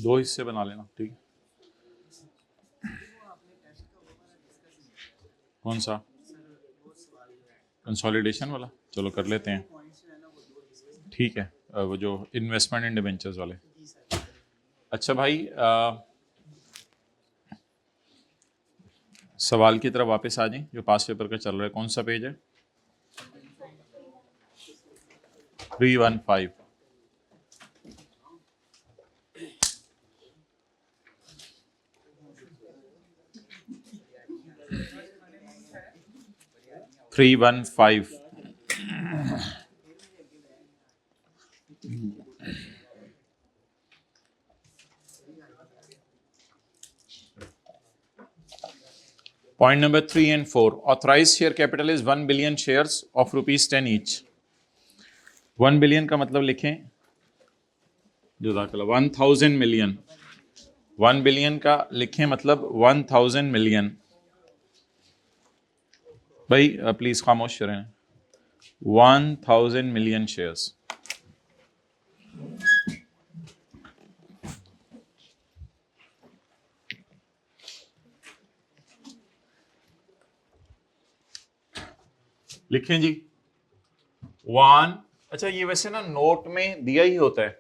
दो हिस्से बना लेना, ठीक है। कौन सा? कंसोलिडेशन वाला, चलो कर लेते हैं, ठीक है। वो जो इन्वेस्टमेंट इन डिबेंचर्स वाले। अच्छा भाई, सवाल की तरफ वापस आ जाएं जो पास पेपर का चल रहा है। कौन सा पेज है? 315। Point number 3 and 4. Authorized share capital is 1 billion shares of rupees 10 each. 1 billion का मतलब लिखें, जज़ाकल्लाह, 1000 मिलियन। 1 बिलियन का लिखें मतलब 1000 मिलियन। भाई प्लीज खामोश रहें। 1000 मिलियन शेयर्स। लिखें जी 1। अच्छा, ये वैसे ना नोट में दिया ही होता है,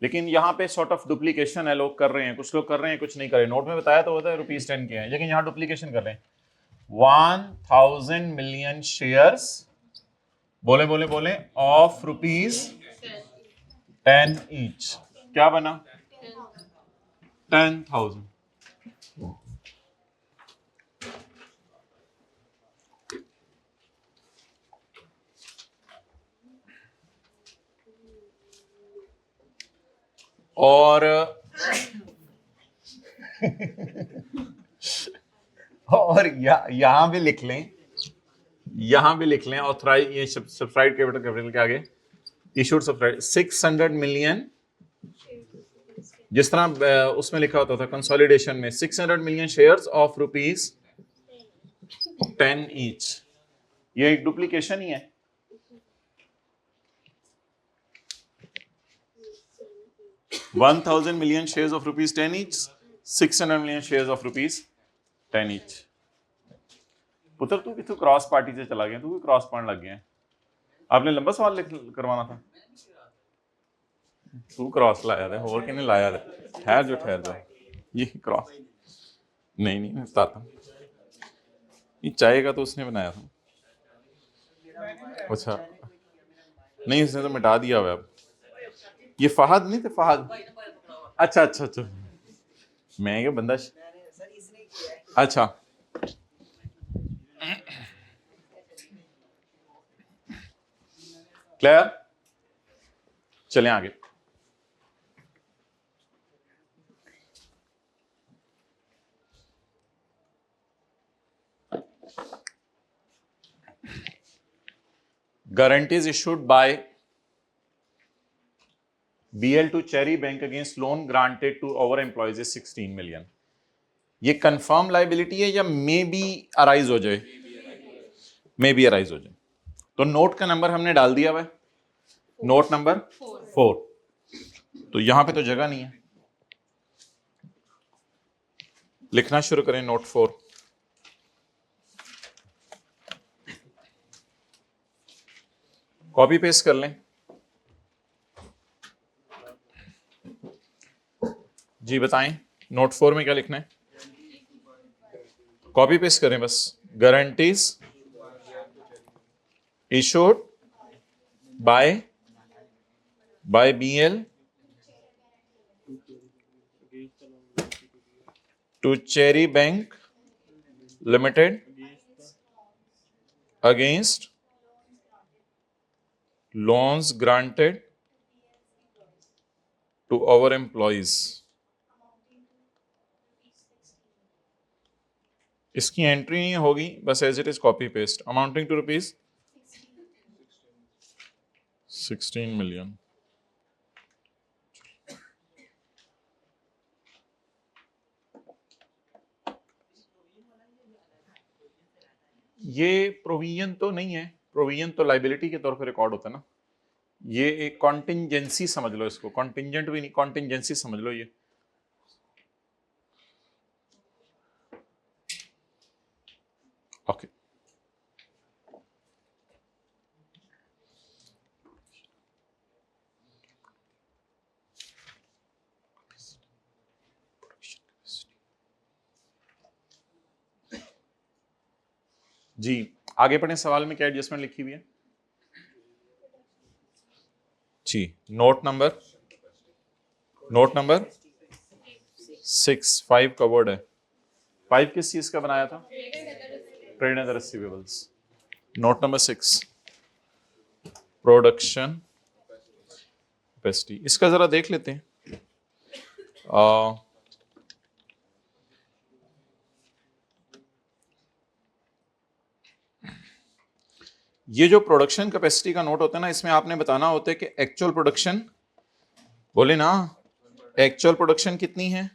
लेकिन यहाँ पे सॉर्ट ऑफ डुप्लीकेशन है, लोग कर रहे हैं, कुछ लोग कर रहे हैं, कुछ नहीं कर रहे। नोट में बताया तो होता है ₹10 के हैं, लेकिन यहाँ डुप्लीकेशन कर रहे हैं। 1000 मिलियन शेयर्स, बोले बोले बोले, ऑफ ₹10 ईच। क्या बना? 10,000। और और यहां भी लिख लें, यहां भी लिख लें ऑथराइज, ये सब्सक्राइब कैपिटल के आगे इशूड सब्सक्राइब 600 मिलियन, जिस तरह उसमें लिखा होता था कंसोलिडेशन में 600 मिलियन शेयर्स ऑफ ₹10 ईच। ये एक डुप्लीकेशन ही है। $1000 million shares of ₹10 each, 600 million shares of ₹10 each। पुत्र तू कितु क्रॉस पार्टी से चला गया, तू भी क्रॉस पॉइंट लग गया है। आपने लंबा सवाल करवाना था, तू क्रॉस लाया था, और किन्ने लाया था? ठहर जो ये क्रॉस नहीं मैं बताता हूँ, ये चाहेगा तो उसने बनाया था। अच्छा नहीं, उसने तो मिटा दिया हुआ। अब ये फहद नहीं थे, फहद। अच्छा मैं क्या बंदा। अच्छा क्लियर, चलें आगे। Guarantees issued by BL to Cherry Bank against loan granted to our employees is 16 million। ये कंफर्म लाइबिलिटी है या मे बी अराइज हो जाए? मे बी अराइज हो जाए। तो नोट का नंबर हमने डाल दिया हुआ है, नोट नंबर 4। तो यहां पे तो जगह नहीं है, लिखना शुरू करें नोट 4। कॉपी पेस्ट कर लें जी, बताएं नोट 4 में क्या लिखना है? कॉपी पेस्ट करें बस। Guarantees issued by BL to Cherry Bank Limited against loans granted to our employees। इसकी एंट्री नहीं होगी, बस as it is copy paste. Amounting to ₹16 million. ये प्रोविजन तो नहीं है, प्रोविजन तो लाइबिलिटी के तौर पर रिकॉर्ड होता है ना। ये एक कॉन्टिंजेंसी समझ लो इसको, कॉन्टिंजेंट भी नहीं, कॉन्टिंजेंसी समझ लो। ये ओके जी, आगे पढ़ें। सवाल में क्या एडजस्टमेंट लिखी हुई है जी? नोट नंबर 5 का वर्ड है। 5 किस चीज का बनाया था? Trade and receivables. Note number 6 production capacity. इसका जरा देख लेते हैं। ये जो प्रोडक्शन कैपेसिटी का नोट होता है ना, इसमें आपने बताना होता है कि एक्चुअल प्रोडक्शन, बोले ना एक्चुअल प्रोडक्शन कितनी है,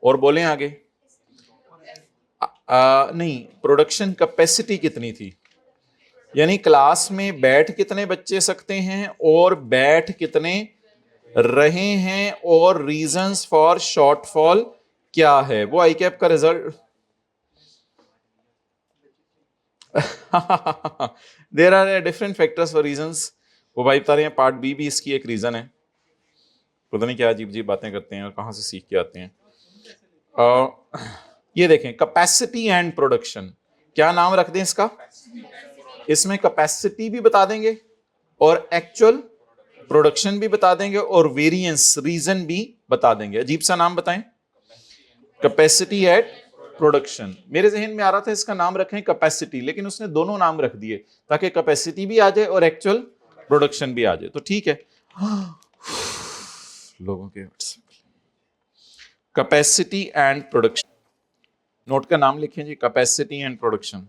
और बोले आगे नहीं, प्रोडक्शन कैपेसिटी कितनी थी, यानी क्लास में बैठ कितने बच्चे सकते हैं और बैठ कितने रहे हैं, और रीजंस फॉर शॉर्टफॉल क्या है। वो आई कैप का result there are different factors for reasons. वो भाई बता रहे हैं पार्ट बी भी इसकी एक रीजन है। पता नहीं क्या अजीब अजीब बातें करते हैं और कहां से सीख के आते हैं। ये देखें कैपेसिटी एंड प्रोडक्शन, क्या नाम रख दें इसका? इसमें कैपेसिटी भी बता देंगे और एक्चुअल प्रोडक्शन भी बता देंगे और वेरिएंस रीजन भी बता देंगे। अजीब सा नाम बताएं, कैपेसिटी एट प्रोडक्शन। मेरे जहन में आ रहा था इसका नाम रखें कैपेसिटी, लेकिन उसने दोनों नाम रख दिए ताकि कैपेसिटी भी आ जाए और एक्चुअल प्रोडक्शन भी आ जाए। तो ठीक है, लोगों के कैपेसिटी एंड प्रोडक्शन, नोट का नाम लिखें जी, कैपेसिटी एंड प्रोडक्शन।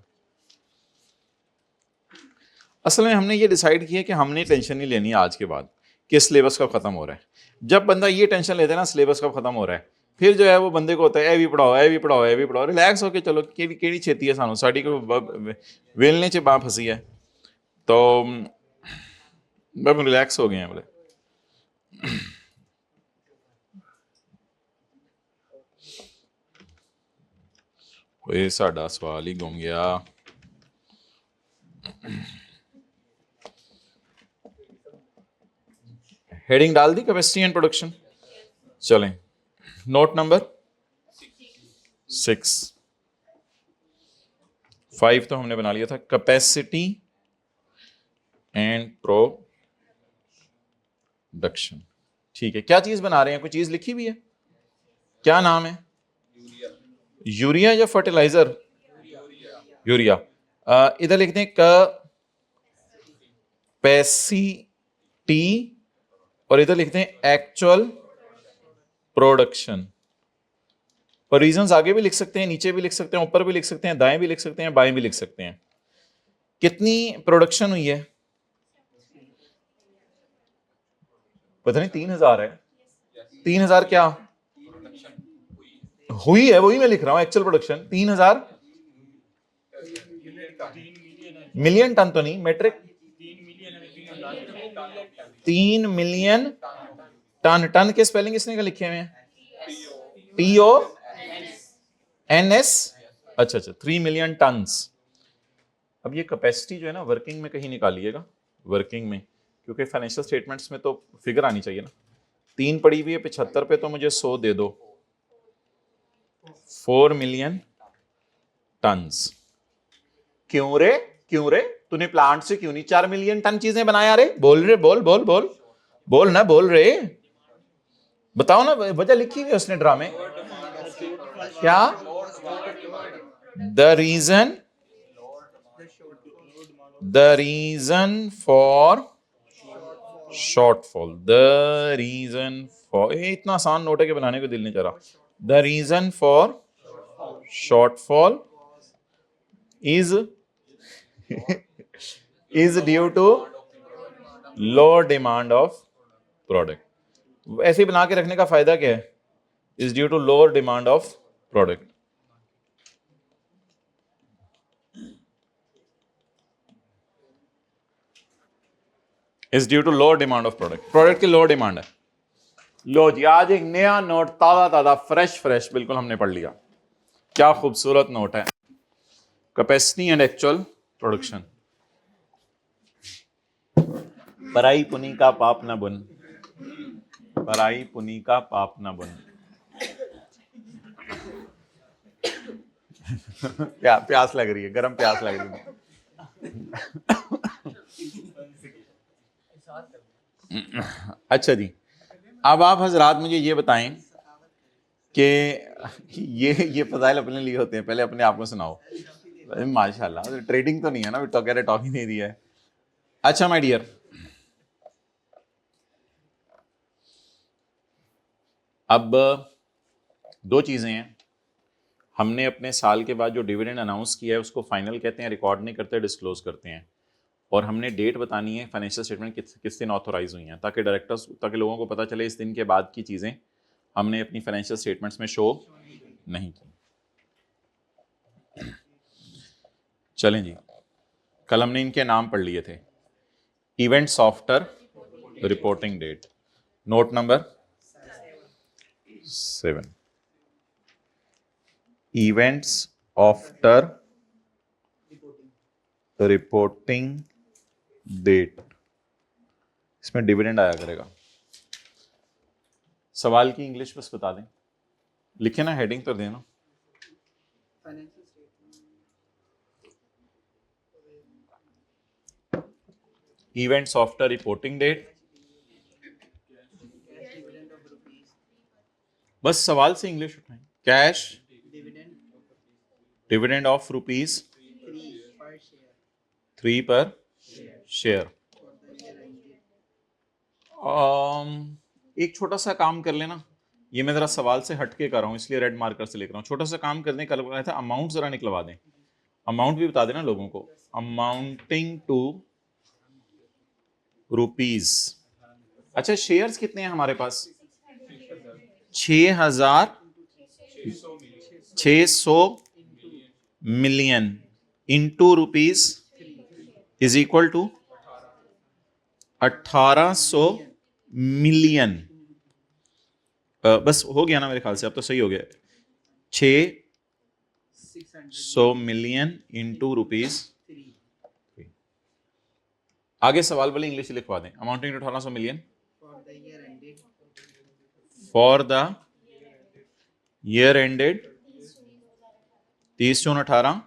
असल में हमने ये डिसाइड किया कि हमने टेंशन नहीं लेनी आज के बाद कि सिलेबस कब खत्म हो रहा है। जब बंदा ये टेंशन लेता है ना सिलेबस कब खत्म हो रहा है, फिर जो है वो बंदे को होता है ए भी पढ़ाओ, ए भी पढ़ाओ, ए भी पढ़ाओ। रिलैक्स होके चलो, केड़ी छेती है सानू, साड़ी को वेलने च बाँ फंसी है, तो अब रिलैक्स हो गए हैं बोले। कोई साडा सवाल ही गुम गया। हेडिंग डाल दी कैपेसिटी एंड प्रोडक्शन। चलें, नोट नंबर 6, 5 तो हमने बना लिया था, कैपेसिटी एंड प्रोडक्शन। ठीक है, क्या चीज बना रहे हैं? कोई चीज लिखी हुई है, क्या नाम है? यूरिया या फर्टिलाइजर? यूरिया। इधर लिखते हैं कैपेसिटी और इधर लिखते हैं एक्चुअल प्रोडक्शन। और रीजंस आगे भी लिख सकते हैं, नीचे भी लिख सकते हैं, ऊपर भी लिख सकते हैं, दाएं भी लिख सकते हैं, बाएं भी लिख सकते हैं। कितनी प्रोडक्शन हुई है? पता नहीं, 3000 है। 3000 क्या हुई है? वही मैं लिख रहा हूं, एक्चुअल प्रोडक्शन 3000 मिलियन टन तो नहीं, मेट्रिक 3 मिलियन टन। टन के स्पेलिंग इसने क्या लिखे हुए हैं? TONS। अच्छा, 3 मिलियन टन्स। अब ये कैपेसिटी जो है ना वर्किंग में कहीं निकालिएगा, वर्किंग में, क्योंकि फाइनेंशियल स्टेटमेंट्स में तो फिगर आनी चाहिए ना। 3 पड़ी हुई है 75 पे, तो मुझे 100 दे दो। 4 मिलियन टन्स। क्यों रे, क्यों रे, तूने प्लांट से क्यों नहीं 4 मिलियन टन चीजें बनाया रे? बोल रे, बोल बोल बोल बोल ना, बोल रे, बताओ ना, वजह लिखी हुई है उसने ड्रामे। क्या? The reason for shortfall. The reason for, इतना आसान नोट है कि बनाने को दिल नहीं चाह रहा। The reason for shortfall is due to low demand of product। ऐसे ही बना के रखने का फायदा क्या है? is due to lower demand of product। is due to lower demand of product। Product की लोअर डिमांड है। लो जी, आज एक नया नोट, ताजा ताजा, फ्रेश फ्रेश, बिल्कुल हमने पढ़ लिया। क्या खूबसूरत नोट है। Capacity and actual production. पराई पुनी का पाप न बुन, पराई पुनी का पाप न बुन। प्यास लग रही है, गरम प्यास लग रही है। अच्छा जी, अब आप हजरात मुझे ये बताएं कि ये फजाइल अपने लिए होते हैं, पहले अपने आप को सुनाओ। माशाल्लाह, ट्रेडिंग तो नहीं है ना, तो कह रहे टॉकिंग दे दिया है। अच्छा माय डियर, अब दो चीजें हैं। हमने अपने साल के बाद जो डिविडेंड अनाउंस किया है उसको फाइनल कहते हैं, रिकॉर्ड नहीं करते, डिस्क्लोज करते हैं। और हमने डेट बतानी है फाइनेंशियल स्टेटमेंट किस दिन ऑथोराइज हुई हैं, ताकि डायरेक्टर्स, ताकि लोगों को पता चले इस दिन के बाद की चीज़ें हमने अपनी फाइनेंशियल स्टेटमेंट्स में शो नहीं की। चलें जी, कल हमने इनके नाम पढ़ लिए थे। Events after reporting date, note number 7। Events after reporting date, इसमें डिविडेंड आया करेगा। सवाल की इंग्लिश बस बता दें, लिखे ना, हेडिंग तो देना। इवेंट्स आफ्टर रिपोर्टिंग डेट, बस सवाल से इंग्लिश उठाएं। कैश डिविडेंड ऑफ ₹3 पर शेयर। एक छोटा सा काम कर लेना, ये मैं जरा सवाल से हटके कर रहा हूँ इसलिए रेड मार्कर से लिख रहा हूँ। छोटा सा काम कर दें, कल बताया था अमाउंट जरा निकलवा दें, अमाउंट भी बता देना लोगों को। Amounting to rupees. अच्छा, शेयर्स कितने हैं हमारे पास? 6,600 million into rupees is equal to 1800 million. बस हो गया ना मेरे ख्याल से, अब तो सही हो गया। 600 मिलियन इंटू रुपीज। आगे सवाल वाली इंग्लिश लिखवा दें। Amounting to 1800 million for the year ended 30/6/18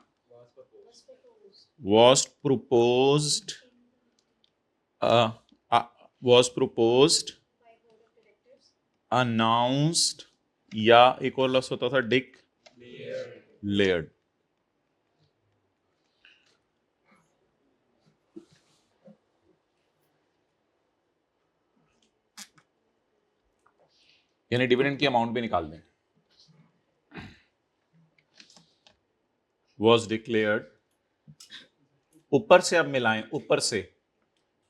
was proposed announced, या एक और लफ्ज होता था declared। यानी डिविडेंड की अमाउंट भी निकाल दें। was declared, ऊपर से अब मिलाएं, ऊपर से।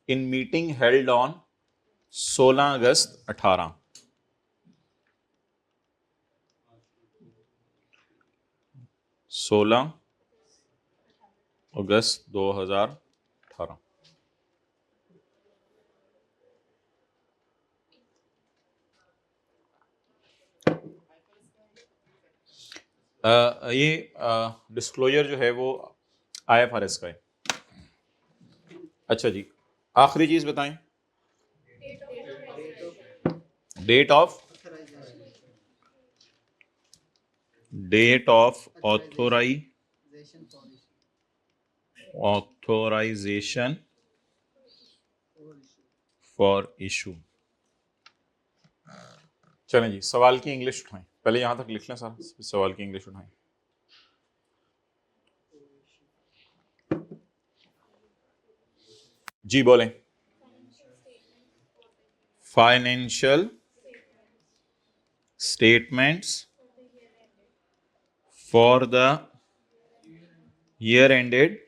इन मीटिंग हेल्ड ऑन 16 अगस्त 18, 16 अगस्त 2018। ये डिस्क्लोजर जो है वो IFRS का है। अच्छा जी, आखिरी चीज बताएं, date of authorisation for issue. चलें जी, सवाल की इंग्लिश उठाएं, पहले यहां तक लिख लें सारा, सवाल की इंग्लिश उठाएं। जी बोलें। Financial statements for the year ended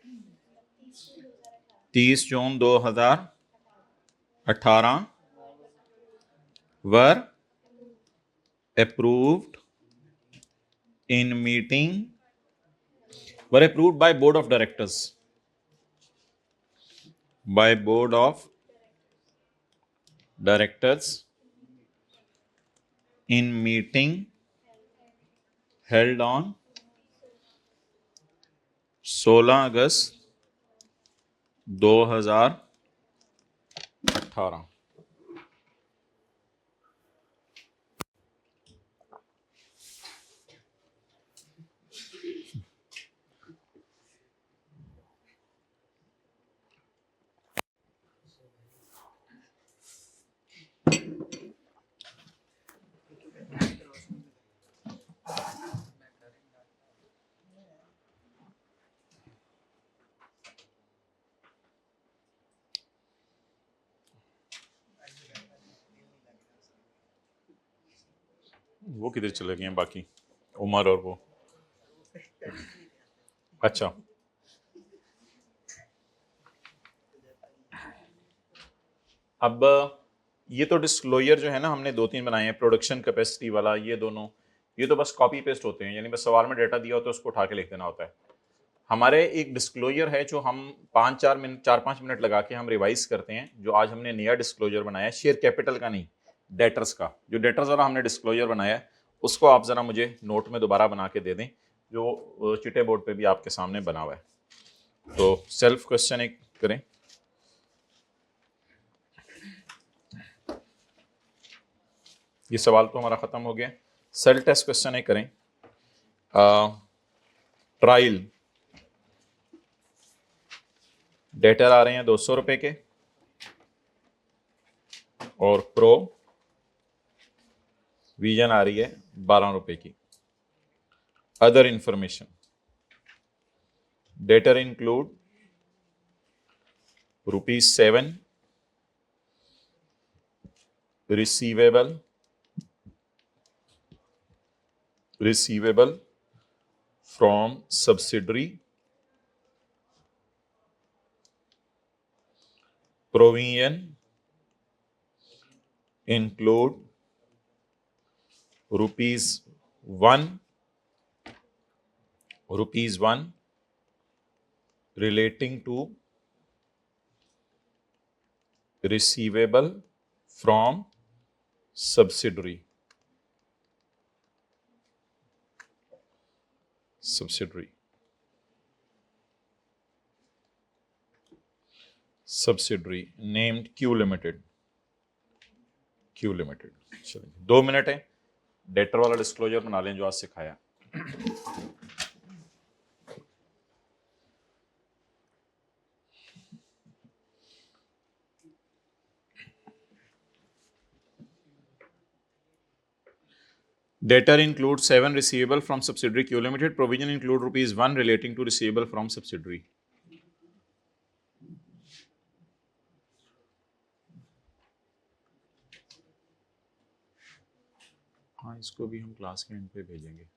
30 June 2018 were approved in meeting, were approved by board of directors, by board of directors in meeting held on 16 अगस्त 2018। वो किधर चले गए हैं बाकी, उमर और वो? अच्छा, अब ये तो डिस्क्लोजर जो है ना, हमने 2-3 बनाए हैं, प्रोडक्शन कैपेसिटी वाला, ये दोनों, ये तो बस कॉपी पेस्ट होते हैं, यानी बस सवाल में डेटा दिया होता है उसको उठा के लिख देना होता है। हमारे एक डिस्क्लोजर है जो हम 4-5 मिनट लगा के हम रिवाइज करते हैं, जो आज हमने नया डिस्क्लोजर बनाया है, शेयर कैपिटल का नहीं, डेटर्स का। जो डेटर्स वाला हमने डिस्क्लोजर बनाया है उसको आप ज़रा मुझे नोट में दोबारा बना के दे दें, जो चिटे बोर्ड पे भी आपके सामने बना हुआ है। तो सेल्फ क्वेश्चन एक करें। ये सवाल तो हमारा ख़त्म हो गया। सेल टेस्ट क्वेश्चन एक करें। ट्रायल डेटर आ रहे हैं 200 रुपए के, और प्रो विजन आ रही है 12 रुपए की। Other information debtor include ₹7 receivable from subsidiary, provision include ₹1 relating to receivable from subsidiary. Subsidiary named Q Limited. चलिए 2 मिनट है, डेटर वाला डिस्क्लोजर बना लें जो आज सिखाया। Debtor include 7 receivable from subsidiary Q Limited. Provision include ₹1 relating to receivable from subsidiary. हाँ, इसको भी हम क्लास के एंड पे भेजेंगे।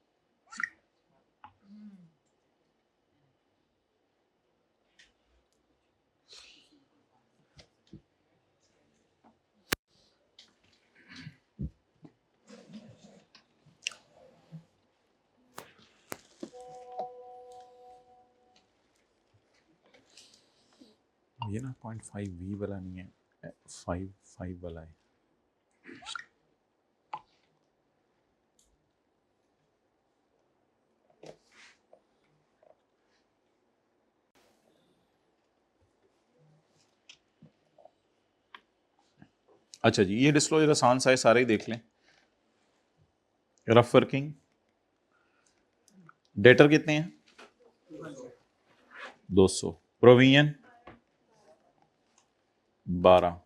ये ना 0.5V वाला नहीं है, 5 वाला है। अच्छा जी, ये डिस्क्लोजर आसान सा है, सारे ही देख लें। रफ वर्किंग डेटर कितने हैं? 200। प्रोविजन 12।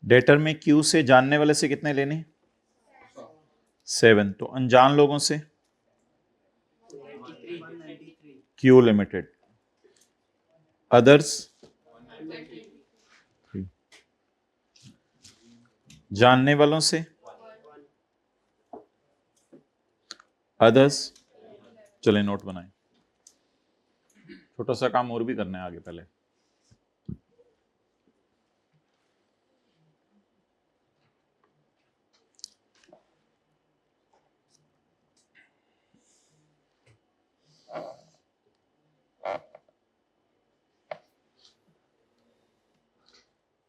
डेटर में क्यू से जानने वाले से कितने लेने? 7। तो अनजान लोगों से क्यू लिमिटेड। अदर्स जानने वालों से अदर्स। चले नोट बनाएं, छोटा सा काम और भी करना है आगे। पहले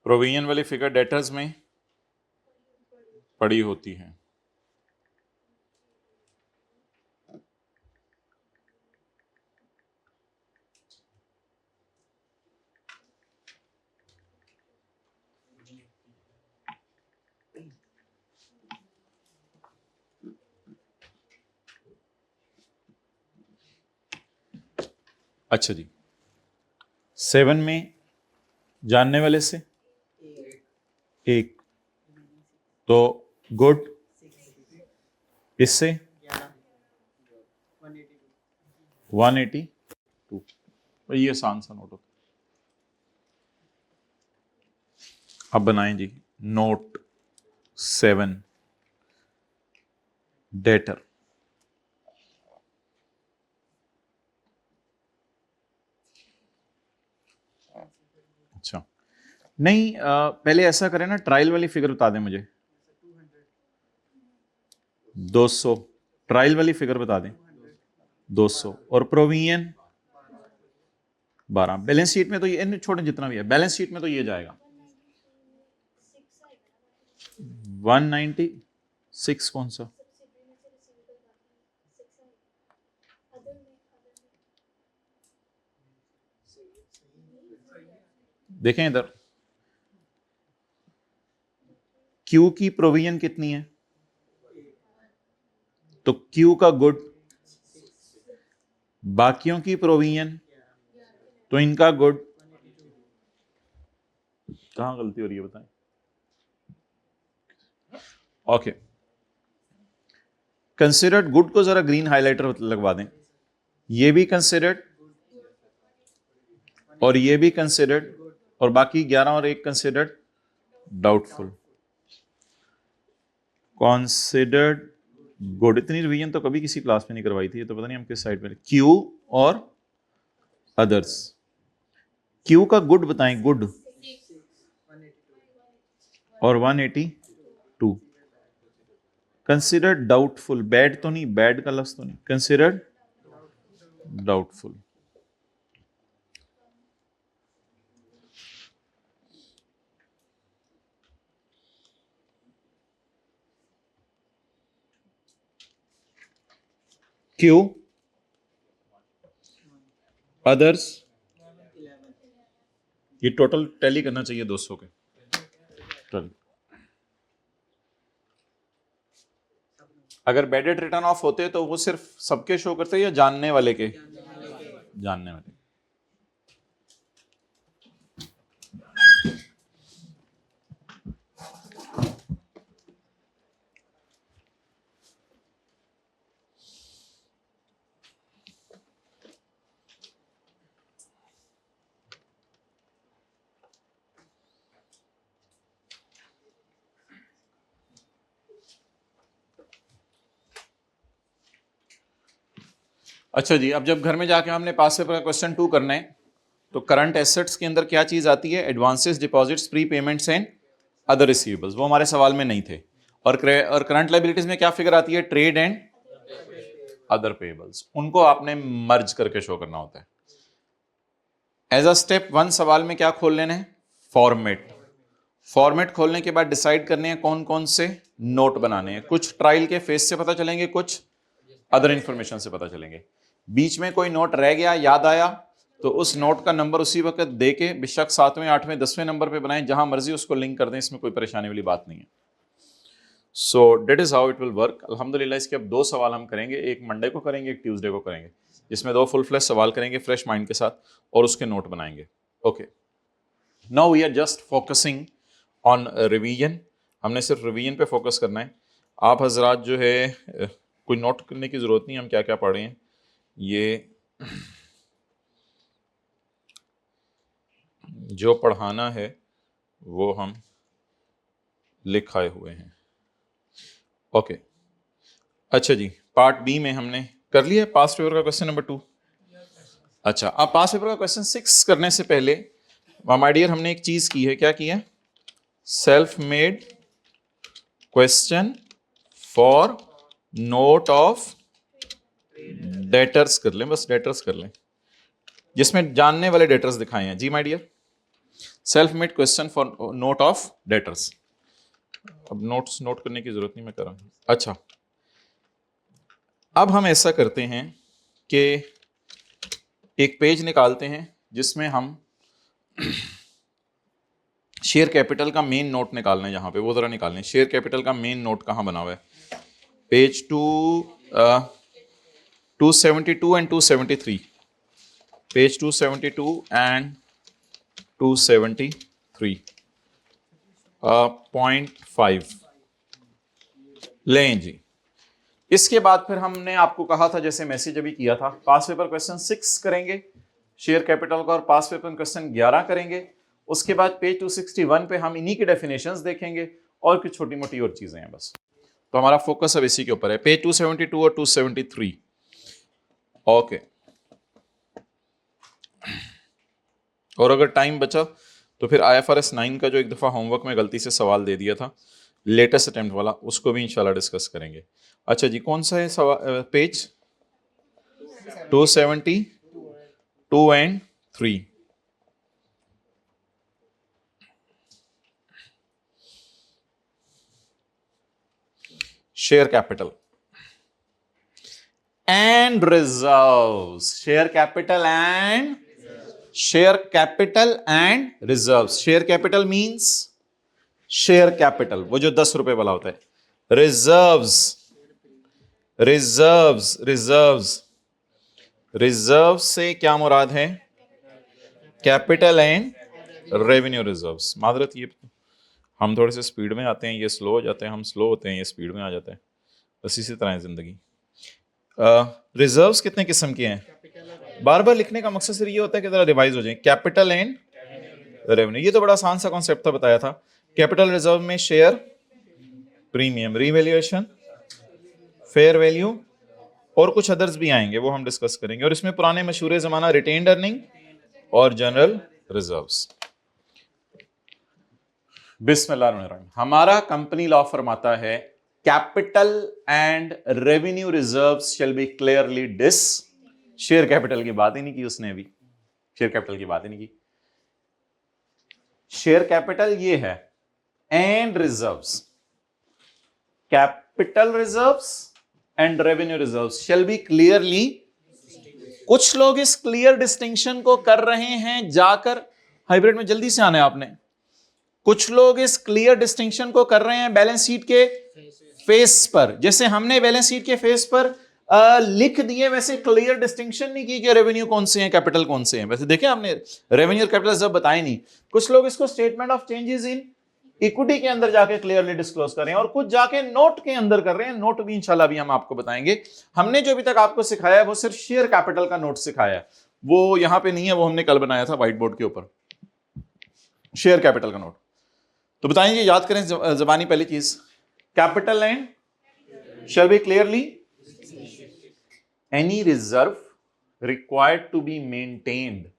प्रोविजन वाली फिगर डेटर्स में पड़ी होती है। अच्छा जी, 7 में जानने वाले से 1, तो गुड इससे 182। ये आसान सा नोट होता। अब बनाएं जी नोट 7 डेटर। अच्छा नहीं, पहले ऐसा करें ना, ट्रायल वाली फिगर बता दें मुझे। 200 ट्रायल वाली फिगर बता दें, 200 और प्रोविजन 12। बैलेंस शीट में तो ये छोड़ें, जितना भी है बैलेंस शीट में तो ये जाएगा 196। कौन सा? देखें इधर, क्यू की प्रोविजन कितनी है? तो क्यू का गुड, बाकियों की प्रोविजन, तो इनका गुड। कहां गलती हो रही है बताएं। ओके, कंसिडर्ड गुड को जरा ग्रीन हाइलाइटर लगवा दें। ये भी कंसिडर्ड और ये भी कंसिडर्ड, और बाकी 11 और 1 कंसिडर्ड डाउटफुल। कंसिडर्ड गुड, इतनी रिवीजन तो कभी किसी क्लास में नहीं करवाई थी, ये तो पता नहीं हम किस साइड में। क्यू और अदर्स, क्यू का गुड बताएं, गुड और 182। कंसिडर्ड डाउटफुल, बैड तो नहीं, बैड का लफ्ज तो नहीं, कंसिडर्ड डाउटफुल। क्यू अदर्स, ये टोटल टैली करना चाहिए 200 के टोटल। अगर बैडेड रिटर्न ऑफ होते तो वो सिर्फ सबके शो करते या जानने वाले के? जानने वाले। अच्छा जी, अब जब घर में जाके हमने पास पेपर का क्वेश्चन 2 करना है, तो करंट एसेट्स के अंदर क्या चीज आती है? Advances, deposits, pre payments and other receivables. वो हमारे सवाल में नहीं थे। और करंट लायबिलिटीज में क्या फिगर आती है? Trade and other payables. उनको आपने मर्ज करके शो करना होता है। एज अ स्टेप 1 सवाल में क्या खोल लेना है? फॉर्मेट। फॉर्मेट खोलने के बाद डिसाइड करने हैं कौन कौन से नोट बनाने हैं। कुछ ट्रायल के फेस से पता चलेंगे, कुछ अदर इंफॉर्मेशन से पता चलेंगे। बीच में कोई नोट रह गया, याद आया, तो उस नोट का नंबर उसी वक्त दे के बेशक 7वें, 8वें, 10वें नंबर पे बनाएं, जहां मर्जी उसको लिंक कर दें, इसमें कोई परेशानी वाली बात नहीं है। So that is how it will work. अल्हम्दुलिल्लाह इसके अब 2 सवाल हम करेंगे, एक मंडे को करेंगे, एक ट्यूसडे को करेंगे, जिसमें 2 फुल फ्लैश सवाल करेंगे फ्रेश माइंड के साथ, और उसके नोट बनाएंगे। Okay, now we are just focusing on revision. हमने सिर्फ रिवीजन पे फोकस करना है। आप हजरात जो है कोई नोट करने की जरूरत नहीं, हम क्या क्या पढ़ रहे हैं ये जो पढ़ाना है वो हम लिखाए हुए हैं। ओके, अच्छा जी, पार्ट बी में हमने कर लिया पास पेपर का क्वेश्चन नंबर 2। अच्छा, अब पास पेपर का क्वेश्चन 6 करने से पहले माय डियर हमने एक चीज की है। क्या की है? Self made question for note of debtors कर लें, बस डेटर्स कर लें, जिसमें जानने वाले डेटर्स दिखाए हैं जी my dear. Self made question for note of debtors. अब नोट्स नोट करने की जरूरत नहीं, मैं कर रहा हूं। अच्छा, अब हम ऐसा करते हैं कि एक पेज निकालते हैं जिसमें हम शेयर कैपिटल का मेन नोट निकालना है। यहां पे वो जरा निकालें, शेयर कैपिटल का मेन नोट कहां बना हुआ है? Page 272 and 273। पेज 272 एंड 273 0.5 लें जी। इसके बाद फिर हमने आपको कहा था, जैसे मैसेज अभी किया था, पास पेपर क्वेश्चन 6 करेंगे शेयर कैपिटल का और पास पेपर क्वेश्चन 11 करेंगे। उसके बाद पेज 261 पे हम इन्हीं के डेफिनेशंस देखेंगे और कुछ छोटी मोटी और चीजें हैं बस। तो हमारा फोकस अब इसी के ऊपर है, पेज 272 और 273। ओके, और अगर टाइम बचा तो फिर IFRS 9 का जो एक दफा होमवर्क में गलती से सवाल दे दिया था लेटेस्ट अटेम्प्ट वाला, उसको भी इंशाल्लाह डिस्कस करेंगे। अच्छा जी, कौन सा है सवाल? Page 272 and 3। Share capital and reserves, share capital and reserves. Share capital means share capital, वो जो 10 रुपए वाला होता है। रिजर्व से क्या मुराद है? Capital and revenue reserves. मादरत, ये हम थोड़े से स्पीड में आते हैं, ये स्लो हो जाते हैं, हम स्लो होते हैं, ये स्पीड में आ जाता है, बस इसी तरह है जिंदगी। रिजर्व्स कितने किस्म के हैं? बार बार लिखने का मकसद सिर्फ ये होता है कि जरा रिवाइज हो जाए। कैपिटल एंड रेवेन्यू, ये तो बड़ा आसान सा कॉन्सेप्ट था, बताया था। कैपिटल रिजर्व में share, premium, revaluation, fair value और कुछ अदर्स भी आएंगे, वो हम डिस्कस करेंगे। और इसमें पुराने मशहूर जमाना रिटेन्ड अर्निंग और जनरल रिजर्व्स। बिस्मिल्लाहिर्रहमानिर्रहीम। हमारा कंपनी लॉ फरमाता है capital and revenue reserves shall be clearly dis. Share capital की बात ही नहीं की उसने, अभी शेयर कैपिटल की बात ही नहीं की। शेयर कैपिटल ये है, and reserves, capital reserves and revenue reserves shall be clearly. कुछ लोग इस क्लियर डिस्टिंक्शन को कर रहे हैं, जाकर हाइब्रिड में जल्दी से आना है आपने। कुछ लोग इस क्लियर डिस्टिंक्शन को कर रहे हैं बैलेंस शीट के फेस पर, जैसे हमने बैलेंस शीट के फेस पर लिख दिए, वैसे क्लियर डिस्टिंक्शन नहीं की कि रेवेन्यू कौन से हैं, कैपिटल कौन से हैं। वैसे देखें आपने रेवेन्यू और कैपिटल जब बताए नहीं। कुछ लोग इसको statement of changes in equity के अंदर जाके क्लियरली डिस्क्लोज कर रहे हैं और कुछ जाके नोट के अंदर कर रहे हैं। नोट भी इंशाल्लाह भी हम आपको बताएंगे। हमने जो अभी तक आपको सिखाया है वो सिर्फ शेयर कैपिटल का नोट सिखाया है, वो यहां पे नहीं है, वो हमने कल बनाया था व्हाइट बोर्ड के ऊपर, शेयर कैपिटल का नोट। तो बताएंगे, याद करें जबानी पहली चीज, capital and shall be clearly any reserve required to be maintained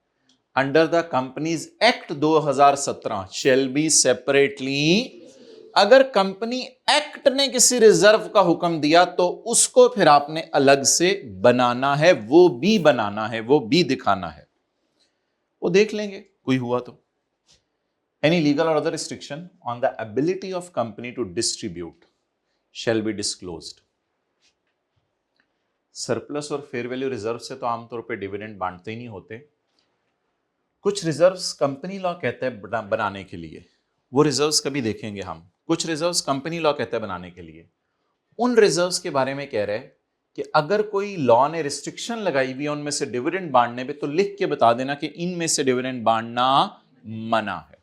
under the Companies Act 2017 shall be separately। अगर कंपनी एक्ट ने किसी रिजर्व का हुक्म दिया तो उसको फिर आपने अलग से बनाना है, वो भी बनाना है, वो भी दिखाना है, वो देख लेंगे कोई हुआ तो। Any legal or other restriction on the ability of company to distribute shall be disclosed। Surplus और फेयर वैल्यू रिजर्व से तो आमतौर पे डिविडेंड बांटते ही नहीं होते। कुछ रिजर्व्स कंपनी लॉ कहता है बनाने के लिए, वो रिजर्व्स कभी देखेंगे हम। कुछ रिजर्व्स कंपनी लॉ कहता है बनाने के लिए। उन रिजर्व्स के बारे में कह रहे हैं कि अगर कोई लॉ ने रिस्ट्रिक्शन लगाई हुई है उनमें से डिविडेंड बांटने पे, तो लिख के बता देना कि इनमें से डिविडेंड बांटना मना है।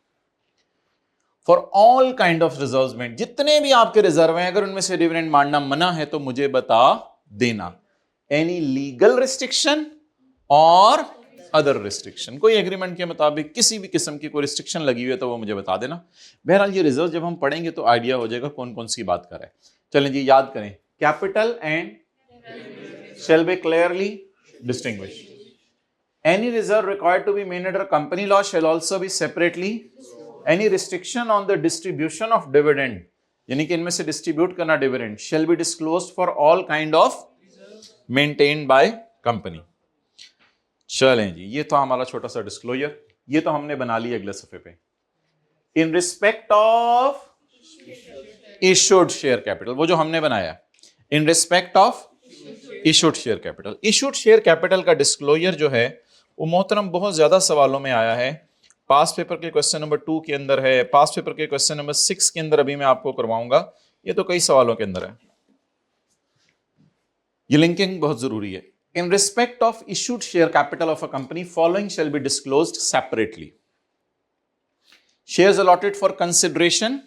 For all kind of reserves, जितने भी आपके रिजर्व हैं, अगर उनमें से डिविडेंड बांटना मना है तो मुझे बता देना। एनी लीगल रिस्ट्रिक्शन और अदर रिस्ट्रिक्शन, कोई एग्रीमेंट के मुताबिक किसी भी किस्म की कोई रिस्ट्रिक्शन लगी हुई है तो वो मुझे बता देना। बहरहाल ये रिजर्व जब हम पढ़ेंगे तो आइडिया हो जाएगा कौन कौन सी बात कर रहा है। चलें जी, याद करें, capital and shall be clearly distinguish. Any reserve required to be made under company law shall also be separately. Any restriction on the distribution of dividend, यानी कि इनमें से डिस्ट्रीब्यूट करना dividend, shall be disclosed for all kind of maintained by company. चलें जी, ये तो हमारा छोटा सा डिस्क्लोजर, ये तो हमने बना लिया अगले सफे पे। In respect of issued share capital, वो जो हमने बनाया, in respect of issued share capital. Issued share capital का डिस्क्लोजर जो है वो मोहतरम बहुत ज्यादा सवालों में आया है। पास पेपर के क्वेश्चन नंबर 2 के अंदर है, पास पेपर के क्वेश्चन नंबर 6 के अंदर अभी मैं आपको करवाऊंगा। ये तो कई सवालों के अंदर है। ये लिंकिंग बहुत जरूरी है। In respect of issued share capital of a company, following shall be disclosed separately. Shares allotted for consideration,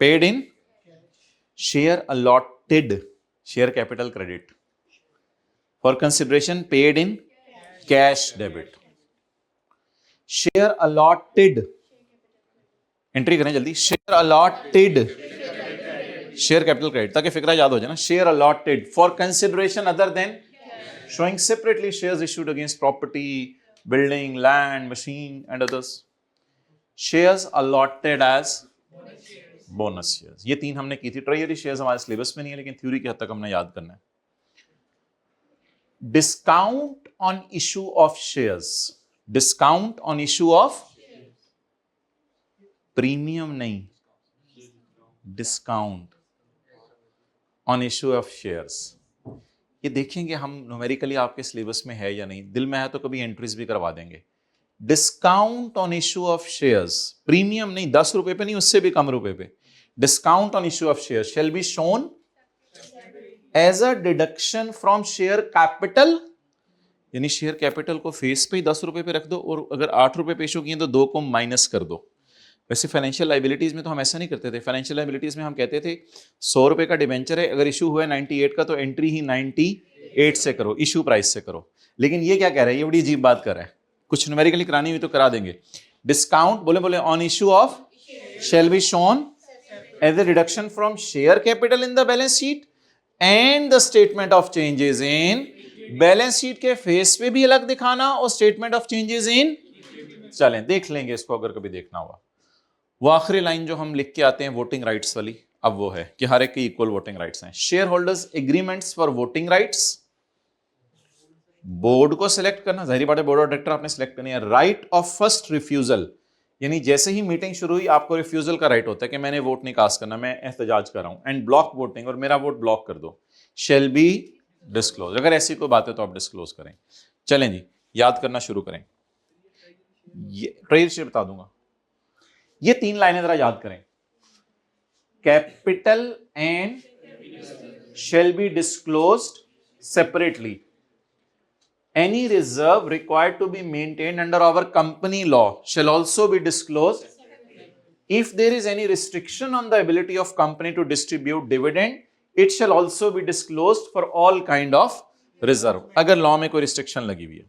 paid in. Share allotted, share capital credit. For consideration, paid in cash debit. Share allotted, entry करें जल्दी. Share allotted, share capital credit, ताकि फिक्रा याद हो जाए ना. Share allotted for consideration other than showing separately shares issued against property, building, land, machine and others. Shares allotted as bonus shares. ये तीन हमने की थी. ट्रेजरी शेयर्स हमारे सिलेबस में नहीं है, लेकिन थ्योरी की हद तक हमने याद करना है. Discount on issue of shares, discount on issue of, premium नहीं, discount on issue of shares. ये देखेंगे हम न्यूमेरिकली आपके सिलेबस में है या नहीं. दिल में है तो कभी एंट्रीज भी करवा देंगे. Discount on issue of shares, premium नहीं, 10 रुपए पे नहीं, उससे भी कम रुपए पे. Discount on issue of shares shall be shown as a deduction from share capital. यानी शेयर कैपिटल को फेस पे ही 10 रुपए पे रख दो, और अगर 8 रुपए पे इशू किए तो 2 को माइनस कर दो. वैसे फाइनेंशियल लाइबिलिटीज में तो हम ऐसा नहीं करते थे. फाइनेंशियल लाइबिलिटीज में हम कहते थे 100 रुपए का डिबेंचर है, अगर इशू हुआ है 98 का तो एंट्री ही 98 से करो, इशू प्राइस से करो. लेकिन ये क्या कह रहा है, ये बड़ी अजीब बात कर रहा है. कुछ न्यूमेरिकली करानी हुई तो करा देंगे. डिस्काउंट बोले on issue of shall be shown as a reduction from share capital in the balance sheet and the statement of changes in. Balance sheet के फेस पे भी अलग दिखाना और स्टेटमेंट ऑफ चेंजेस इन. चलें देख लेंगे इसको अगर कभी देखना हुआ. वो आखिरी लाइन जो हम लिख के आते हैं वोटिंग राइट्स वाली, अब वो है कि हर एक की इक्वल वोटिंग राइट्स हैं. Share holders agreements for voting rights, board को सिलेक्ट करना, जाहिर बात है बोर्ड ऑफ डायरेक्टर आपने सिलेक्ट करनी है. राइट ऑफ फर्स्ट रिफ्यूजल, यानी जैसे ही मीटिंग शुरू हुई आपको रिफ्यूजल का राइट होता है कि मैंने वोट नहीं कास्ट करना, मैं एहतजाज कर रहा हूं. एंड ब्लॉक वोटिंग, और मेरा वोट ब्लॉक कर दो, शेल बी डिस्क्लोज. अगर ऐसी कोई बात है तो आप डिस्क्लोज करें. चलें जी, याद करना शुरू करें. ये ट्रेड शेयर बता दूंगा. ये 3 लाइनें जरा याद करें. Capital and shall be disclosed separately. Any reserve required to be maintained under our company law shall also be disclosed. If there is any restriction on the ability of company to distribute dividend, it shall also be disclosed for all kind of reserve. अगर law में कोई restriction लगी हुई है.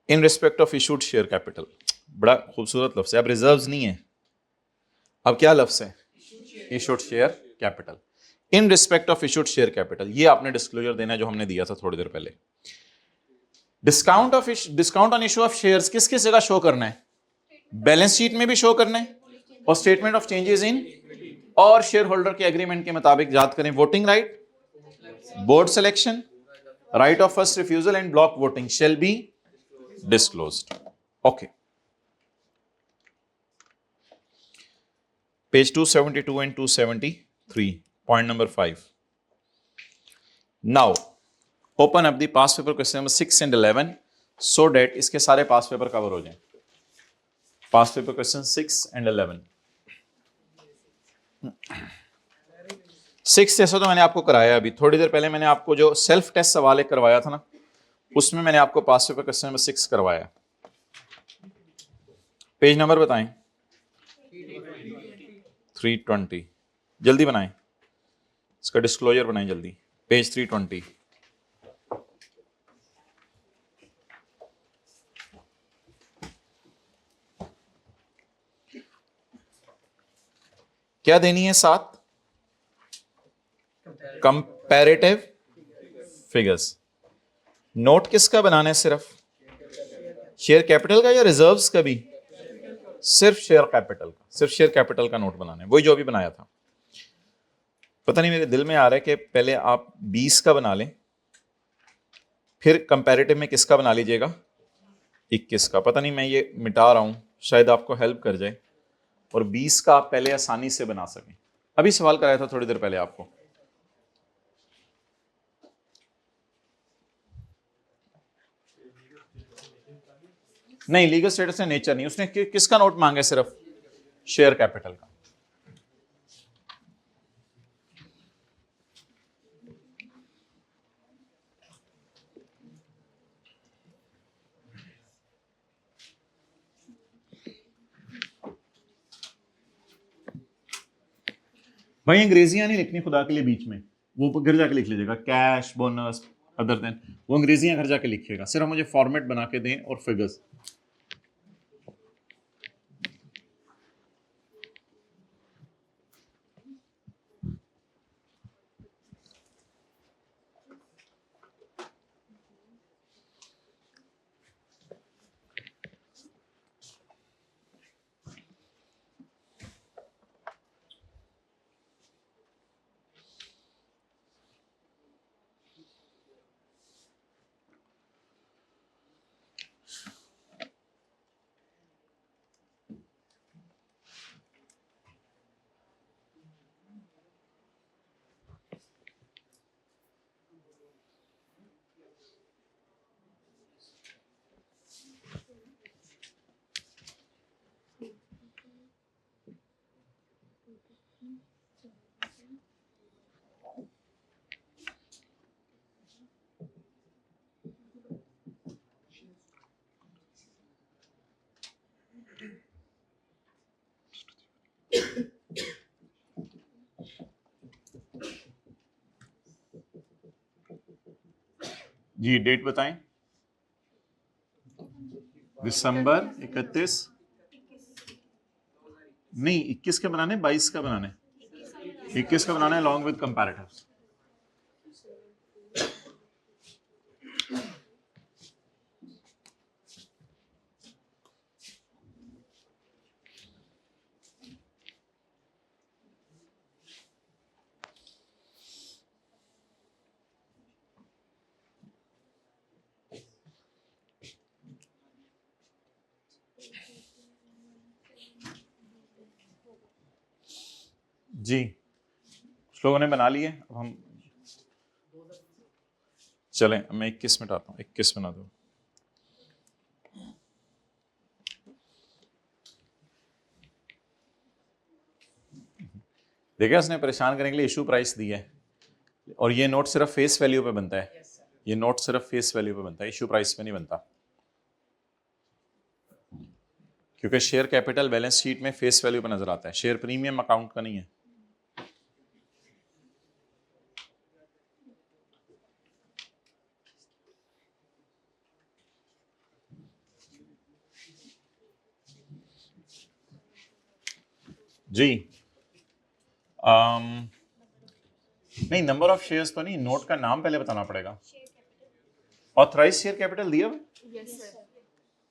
In respect of issued share capital, बड़ा खूबसूरत लफ्ज है. अब रिजर्व्स नहीं है, अब क्या लफ्ज है, issued share capital. In respect of issued share capital, ये आपने डिस्क्लोजर देना है जो हमने दिया था थोड़ी देर पहले. Discount on issue of shares किस किस जगह शो करना है, बैलेंस शीट में भी शो करना है और स्टेटमेंट ऑफ चेंजेस इन, और शेयर होल्डर के एग्रीमेंट के मुताबिक याद करें voting right, board selection, right of first refusal and block voting shall be disclosed. Okay, page 272 and 273. Point number 5. Now, open up the past paper question number 6 and 11 so that इसके सारे past paper cover हो जाएं. Past paper question 6 and 11. 6 जैसा तो मैंने आपको कराया अभी थोड़ी देर पहले. मैंने आपको जो सेल्फ टेस्ट सवाल एक करवाया था ना, उसमें मैंने आपको past paper question number 6 करवाया. पेज नंबर बताएं. 320. जल्दी बनाएं, इसका डिस्क्लोजर बनाएं जल्दी. पेज 320. क्या देनी है साथ, कंपैरेटिव फिगर्स. नोट किसका बनाना है, सिर्फ शेयर कैपिटल का या रिजर्व्स का भी? सिर्फ शेयर कैपिटल का, सिर्फ शेयर कैपिटल का नोट बनाना है, वही जो अभी बनाया था. पता नहीं मेरे दिल में आ रहा है कि पहले आप 20 का बना लें, फिर कंपैरेटिव में किसका बना लीजिएगा, 21 का. पता नहीं मैं ये मिटा रहा हूं, शायद आपको हेल्प कर जाए और 20 का आप पहले आसानी से बना सकें. अभी सवाल कराया था थोड़ी देर पहले आपको. नहीं, लीगल स्टेटस है, नेचर नहीं. उसने किसका नोट मांगा, सिर्फ शेयर कैपिटल का. भाई अंग्रेजियां नहीं लिखनी खुदा के लिए बीच में, वो घर जाके लिख लीजिएगा कैश बोनस अदर देन, वो अंग्रेजियां घर जाके लिखिएगा, सिर्फ मुझे फॉर्मेट बना के दें और फिगर्स। जी डेट बताएं। दिसंबर 31, नहीं 21 के बनाने, 22 का बनाने, 21 का बनाना है लॉन्ग विद कंपैरेटिव्स। जी कुछ लोगों ने बना लिए, अब हम चलें, मैं 21 मिनट आता हूँ, 21 बना दो। देखिए उसने परेशान करने के लिए इशू प्राइस दी है, और ये नोट सिर्फ फेस वैल्यू पे बनता है, ये नोट सिर्फ फेस वैल्यू पे बनता है, इशू प्राइस पे नहीं बनता, क्योंकि शेयर कैपिटल बैलेंस शीट में फेस वैल्यू पे नजर आता है, शेयर प्रीमियम अकाउंट का नहीं है। जी नहीं नंबर ऑफ शेयर्स पर नहीं, नोट का नाम पहले बताना पड़ेगा। ऑथराइज शेयर कैपिटल दिया हुआ है? Yes sir.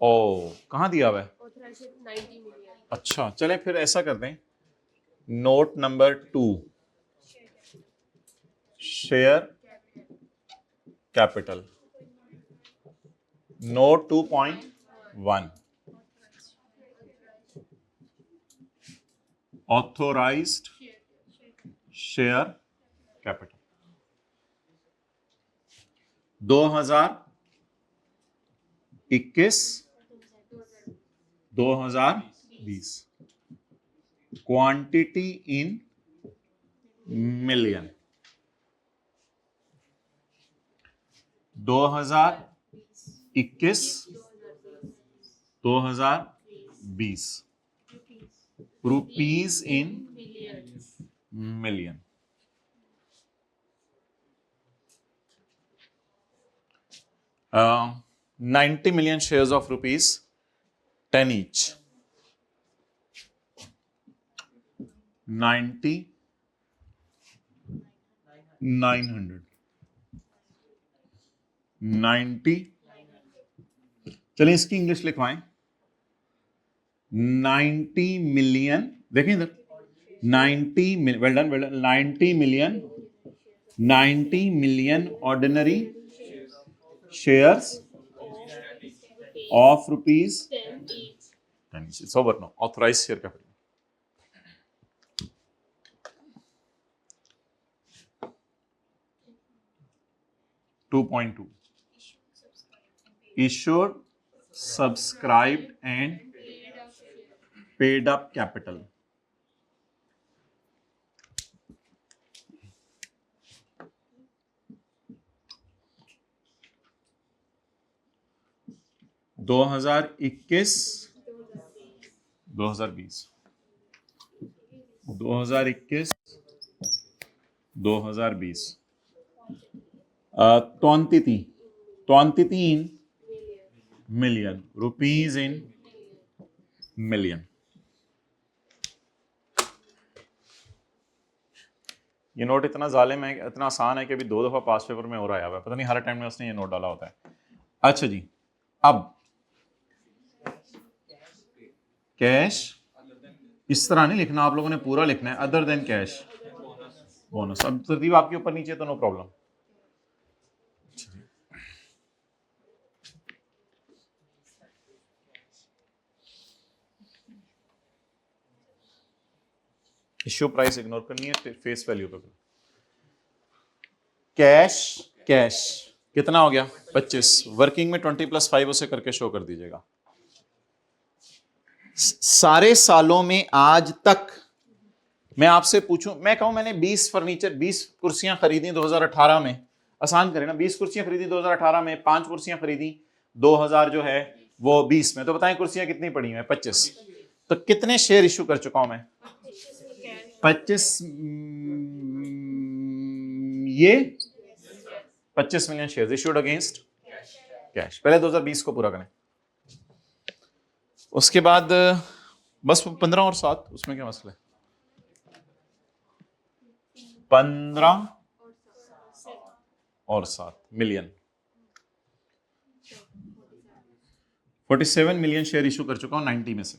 ओ कहाँ दिया हुआ है? Authorised 90 million. अच्छा चलें फिर ऐसा कर दें, note number 2 share capital, note 2.1 authorised share capital 2021 2020, quantity in million 2021 2020, rupees in million. uh, 90 million shares of rupees 10 each, 90 900 90, चलिए इसकी इंग्लिश लिखवाएं, 90 मिलियन, देखें इधर 90 well done 90 million ordinary shares of rupees 10 each. 10 each. It's over now. Authorized share capital. 2.2 issued, subscribed and paid up capital. दो हजार 2021 2020, 2021 2020 23 million rupees in million. ये note इतना जालिम है, इतना आसान है कि अभी 2 दफा पास पेपर में और आया हुआ है, पता नहीं हर टाइम में उसने ये नोट डाला होता है। अच्छा जी, अब कैश इस तरह नहीं लिखना, आप लोगों ने पूरा लिखना है, अदर देन कैश बोनस। अब तरतीब आपके ऊपर नीचे तो no problem. Issue price ignore करनी है, फेस वैल्यू पे। कैश कैश कितना हो गया 25, वर्किंग में 20+5 उसे करके शो कर दीजिएगा। सारे सालों में आज तक मैं आपसे पूछूं, मैं कहूं मैंने 20 कुर्सियां खरीदी 2018 में, आसान करें ना, 20 कुर्सियां खरीदी 2018 में, 5 कुर्सियां खरीदी 2000 जो है वो 20 में, तो बताएं कुर्सियां कितनी पड़ी हैं 25, तो कितने शेयर इशू कर चुका हूं मैं 25, ये 25 million share issued against cash. पहले 2020 को पूरा करें, उसके बाद बस 15 और 7, उसमें क्या मसला है, 15 और 7 मिलियन, 47 मिलियन शेयर इशू कर चुका हूं 90 में से।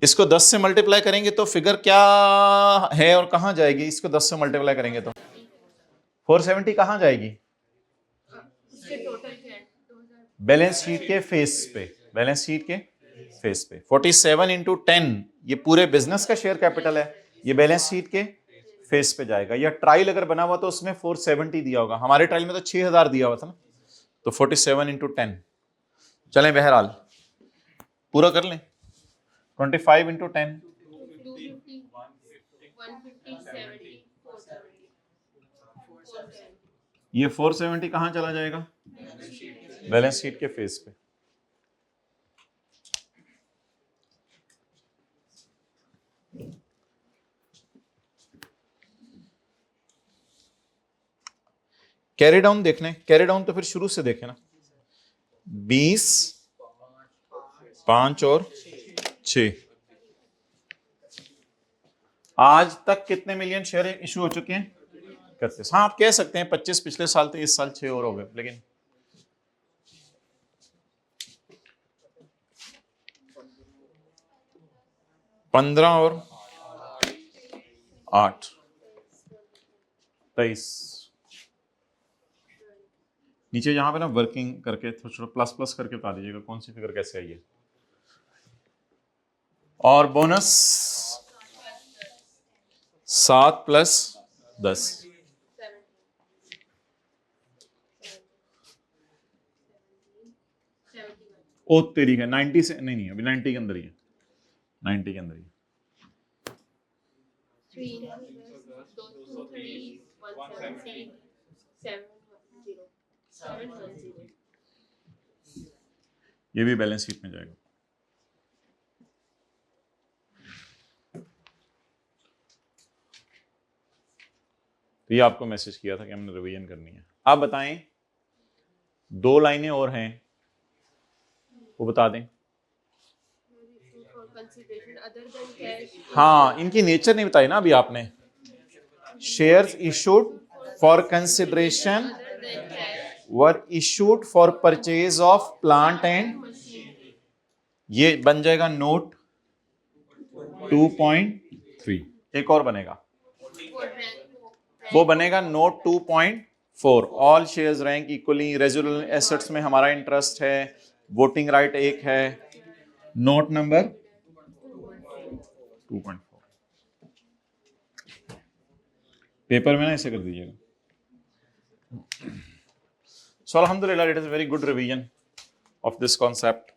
इसको 10 से मल्टीप्लाई करेंगे तो फिगर क्या है और कहां जाएगी, इसको 10 से मल्टीप्लाई करेंगे तो 470 कहां जाएगी, बैलेंस शीट के फेस पे, बैलेंस शीट के फेस पे 47 इंटू 10, ये पूरे बिजनेस का शेयर कैपिटल है, ये बैलेंस शीट के फेस पे जाएगा। या ट्रायल अगर बना हुआ तो उसमें 470 दिया होगा, हमारे ट्रायल में तो 6000 दिया हुआ था ना, तो 47 इंटू 10, चलें बहरहाल पूरा कर लें, 25 इंटू 10 ये 470 कहां चला जाएगा, बैलेंस शीट के फेस पे। कैरी डाउन देखने, कैरी डाउन तो फिर शुरू से देखें ना, 20, 5 और 6, आज तक कितने मिलियन शेयर इशू हो चुके हैं 31। हाँ आप कह सकते हैं 25 पिछले साल थे, इस साल 6 और हो गए, लेकिन पंद्रह और 8 23, नीचे यहां पे ना वर्किंग करके थोड़ा प्लस प्लस करके बता दीजिएगा कौन सी फिगर कैसे आई है। और बोनस 7 + 10, ओ तेरी है 90 से नहीं अभी 90 के अंदर ही है, 90 के अंदर ही। ये भी बैलेंस शीट में जाएगा। तो ये आपको मैसेज किया था कि हमने रिवीजन करनी है। आप बताएं 2 लाइनें और हैं वो बता दें। हाँ इनकी नेचर नहीं बताई ना अभी आपने, shares issued for consideration were issued for purchase of plant and, ये बन जाएगा नोट 2.3। एक और बनेगा, वो बनेगा note 2.4, all shares rank equally, residual assets में हमारा इंटरेस्ट है, वोटिंग राइट एक है, नोट नंबर 2.4। पेपर में ना ऐसे कर दीजिएगा। सो अल्हम्दुलिल्लाह it is a very good revision of this concept.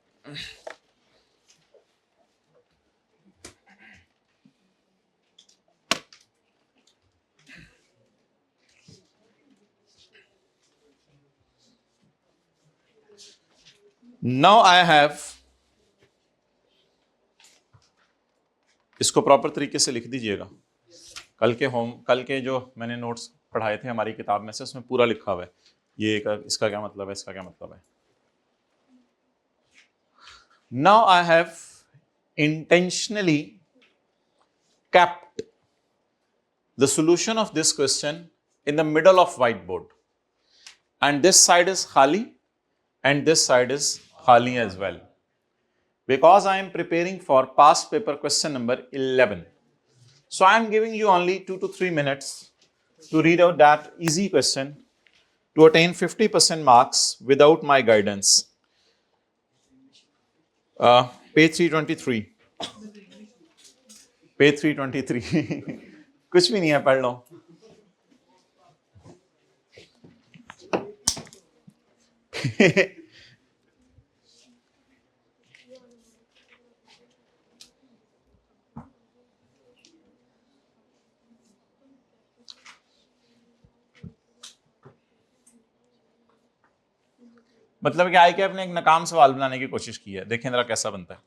Now I have इसको प्रॉपर तरीके से लिख दीजिएगा। कल के जो मैंने नोट्स पढ़ाए थे हमारी किताब में से, उसमें पूरा लिखा हुआ है ये इसका क्या मतलब है, इसका क्या मतलब है। Now I have intentionally kept the solution of this question in the middle of whiteboard, and this side is khali and this side is khali as well, because I am preparing for past paper question number 11. So I am giving you only 2 to 3 minutes to read out that easy question to attain 50% marks without my guidance. Page 323. Page 323 कुछ भी नहीं है, पढ़ लो। मतलब क्या है कि आपने एक नाकाम सवाल बनाने की कोशिश की है, देखें जरा कैसा बनता है।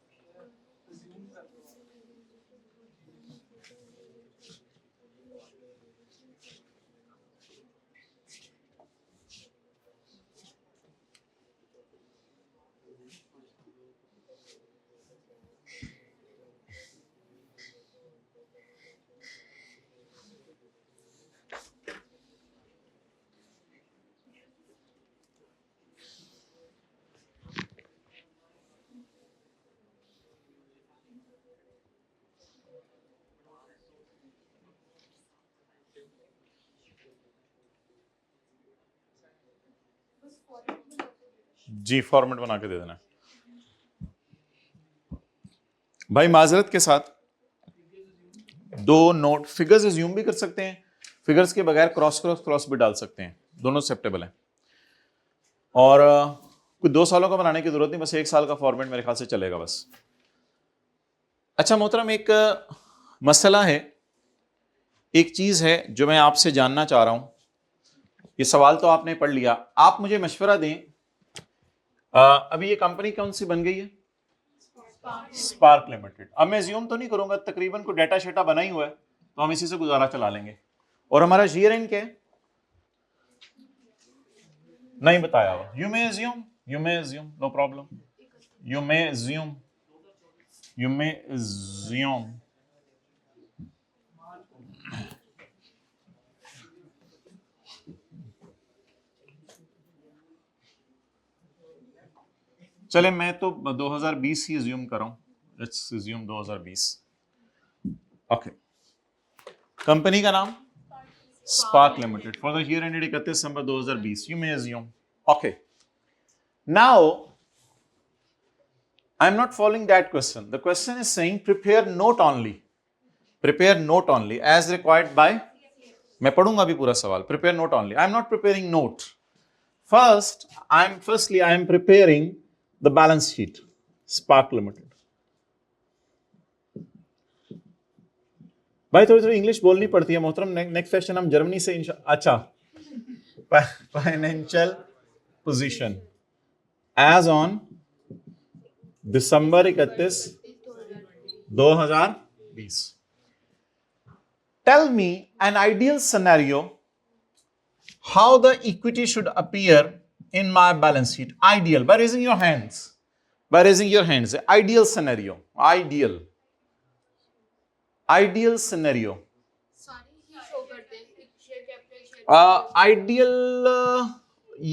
जी फॉर्मेट बना के दे देना भाई। माजरत के साथ दो नोट फिगर्स एज्यूम भी कर सकते हैं, फिगर्स के बगैर क्रॉस क्रॉस क्रॉस भी डाल सकते हैं, दोनों एक्सेप्टेबल हैं। और कुछ 2 सालों का बनाने की जरूरत नहीं, बस 1 साल का फॉर्मेट मेरे ख्याल से चलेगा बस। अच्छा मोहतरम, एक मसला है, एक चीज है जो मैं आपसे जानना चाह रहा हूं। ये सवाल तो आपने पढ़ लिया, आप मुझे मशवरा दें। अभी ये कंपनी कौन सी बन गई है? Spark limited. अब मैं एज्यूम तो नहीं करूंगा, तकरीबन कोई डाटा शेटा बना ही हुआ है, तो हम इसी से गुजारा चला लेंगे। और हमारा ईयर एंड क्या है? नहीं बताया हुआ। You may assume, no problem, you may assume. चले मैं तो 2020 ही एज्यूम कर रहा हूं, लेट्स एज्यूम 2020। ओके, कंपनी का नाम spark limited, for the year ended 31 December 2020। You may assume. Okay, now I am not following that question. The question is saying prepare note only as required by, मैं पढ़ूंगा अभी पूरा सवाल। prepare note only, I am not preparing note. Firstly I am preparing the balance sheet, Spark Limited. भाई थोड़ी थोड़ी English बोलनी पड़ती है मोहतरम। नेक्स्ट सेशन हम जर्मनी से अच्छा, financial position as on December 31, 2020. Tell me an ideal scenario how the equity should appear in my balance sheet. Ideal, by raising your hands. Ideal scenario. Ideal scenario. Ideal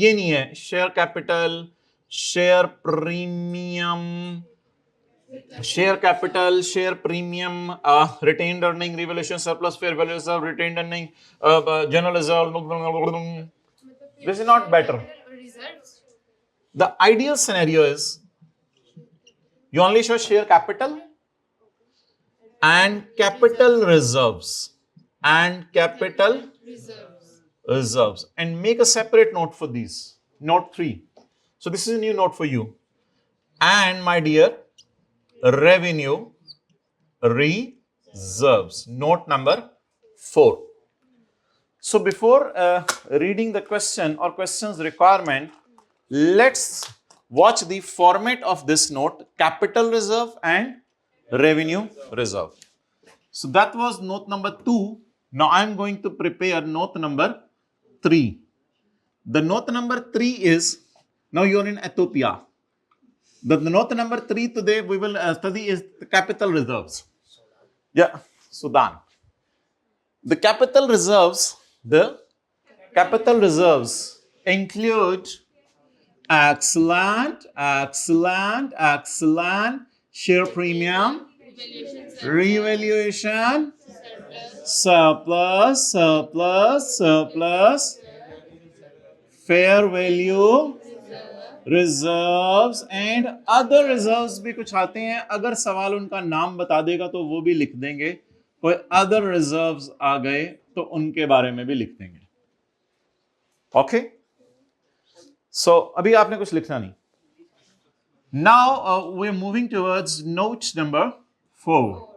ये नहीं है, share capital, share premium, retained earning, revaluation surplus, fair value reserve, retained earning, general reserve. This is not better. The ideal scenario is you only show share capital and capital reserves and make a separate note for these. Note 3. So this is a new note for you. And my dear, revenue reserves, note number 4. So before reading the question or questions requirement, let's watch the format of this note: capital reserve and revenue reserve. So that was note number 2. Now I am going to prepare note number 3. The note number 3 is, now you are in Ethiopia. The note number 3 today we will study is the capital reserves. Yeah, Sudan. The capital reserves include excellent, share premium, revaluation, surplus, fair value, reserves and other reserves भी कुछ आते हैं. अगर सवाल उनका नाम बता देगा तो वो भी लिख देंगे. कोई other reserves आ गए तो उनके बारे में भी लिख देंगे. ओके, सो अभी आपने कुछ लिखना नहीं. Now we're moving towards note number 4.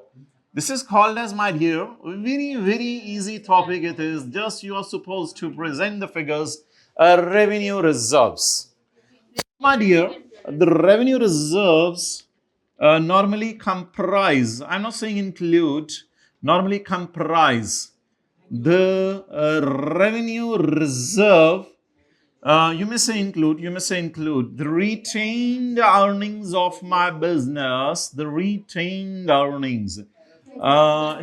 This is called as, my dear, very easy topic it is. Just you are supposed to present the figures, revenue reserves. My dear, the revenue reserves normally comprise, I'm not saying include, normally comprise the revenue reserve. You may say include the retained earnings of my business, the retained earnings.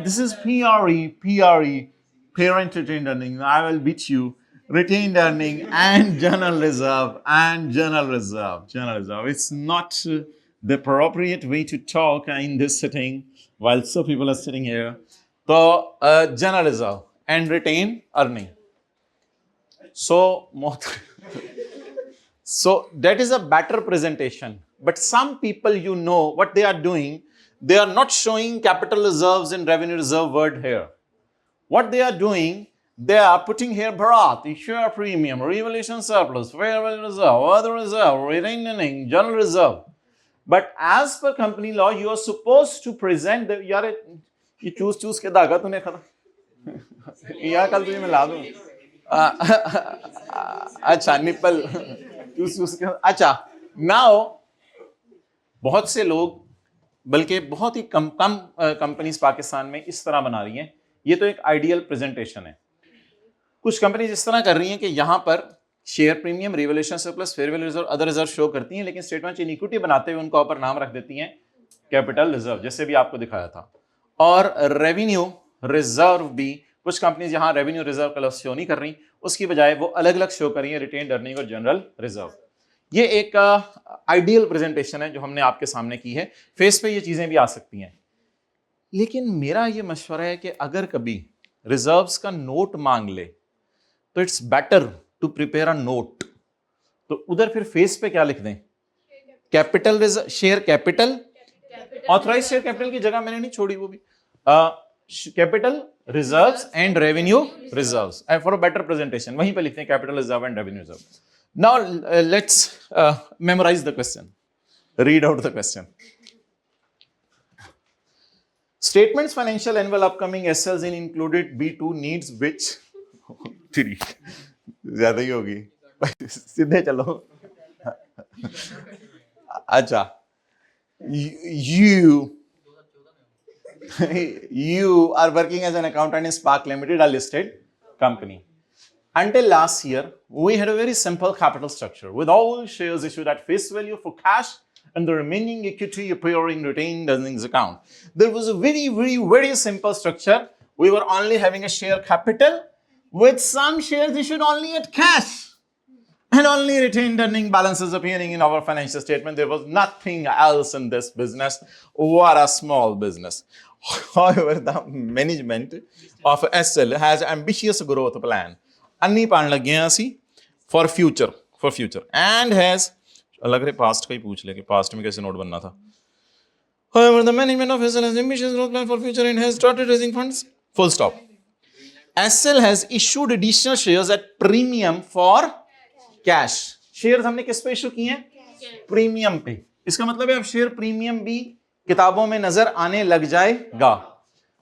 This is PRE, parent retained earnings. I will beat you. Retained earning and general reserve. It's not the appropriate way to talk in this setting while some people are sitting here. So, general reserve and retained earning. So that is a better presentation. But some people, you know what they are doing, they are not showing capital reserves and revenue reserve word here. What they are doing, they are putting here Bharat, share premium, revaluation surplus, fair value reserve, other reserve, retained earning, general reserve. But as per company law, you are supposed to present the, यार ये चूस के दागा तूने खा यार कल तुझे मैं ला दूँ. अच्छा निपल चूस के अच्छा. Now बहुत से लोग, बल्कि बहुत ही कम कंपनीज पाकिस्तान में इस तरह बना रही हैं. ये तो एक आइडियल प्रेजेंटेशन है. कुछ कंपनीज इस तरह कर रही हैं कि यहाँ पर share premium, revaluation surplus, fair value reserve, other reserve show करती हैं, लेकिन स्टेटमेंट इन इक्विटी बनाते हुए उनका ऊपर नाम रख देती हैं कैपिटल रिजर्व, जैसे भी आपको दिखाया था. और रेवेन्यू रिजर्व भी कुछ कंपनीज यहाँ रेवेन्यू रिजर्व का लफ्ज शो नहीं कर रही, उसकी बजाय वो अलग अलग शो कर रही है रिटेन्ड अर्निंग और जनरल रिजर्व. ये एक आइडियल प्रेजेंटेशन है जो हमने आपके सामने की है. फेस पे ये चीजें भी आ सकती हैं, लेकिन मेरा ये मशवरा है कि अगर कभी रिजर्व्स का नोट मांग ले तो it's better to prepare a note. तो उधर फिर फेस पे क्या लिख दें? Capital reserve, share capital, authorise share capital की जगह मैंने नहीं छोड़ी वो भी, capital reserves and revenue reserves for a better presentation. वहीं पे लिखते हैं capital reserve and revenue reserve. Now let's memorise the question, read out the question. Statements financial annual upcoming SLs in included B2 needs which ज्यादा ही होगी सीधे चलो. अच्छा, you are working as an accountant in Spark Limited, a listed company. Until last year, we had a very simple capital structure with all shares issued at face value for cash and the remaining equity appearing retained earnings account. There was a very simple structure. We were only having a share capital with some shares issued only at cash and only retained earning balances appearing in our financial statement. There was nothing else in this business. What a small business. However, the management of SL has ambitious growth plan. अन्नी पान लग गए ਅਸੀਂ for future and has अलग रे past का ही पूछ ले कि पास्ट में कैसे नोट बनना था. However, the management of SL has ambitious growth plan for future and has started raising funds. Full stop. SL has issued additional shares at premium for cash. Shares हमने किस पे इशू किए हैं? Premium पे. इसका मतलब है अब शेयर प्रीमियम भी किताबों में नजर आने लग जाएगा.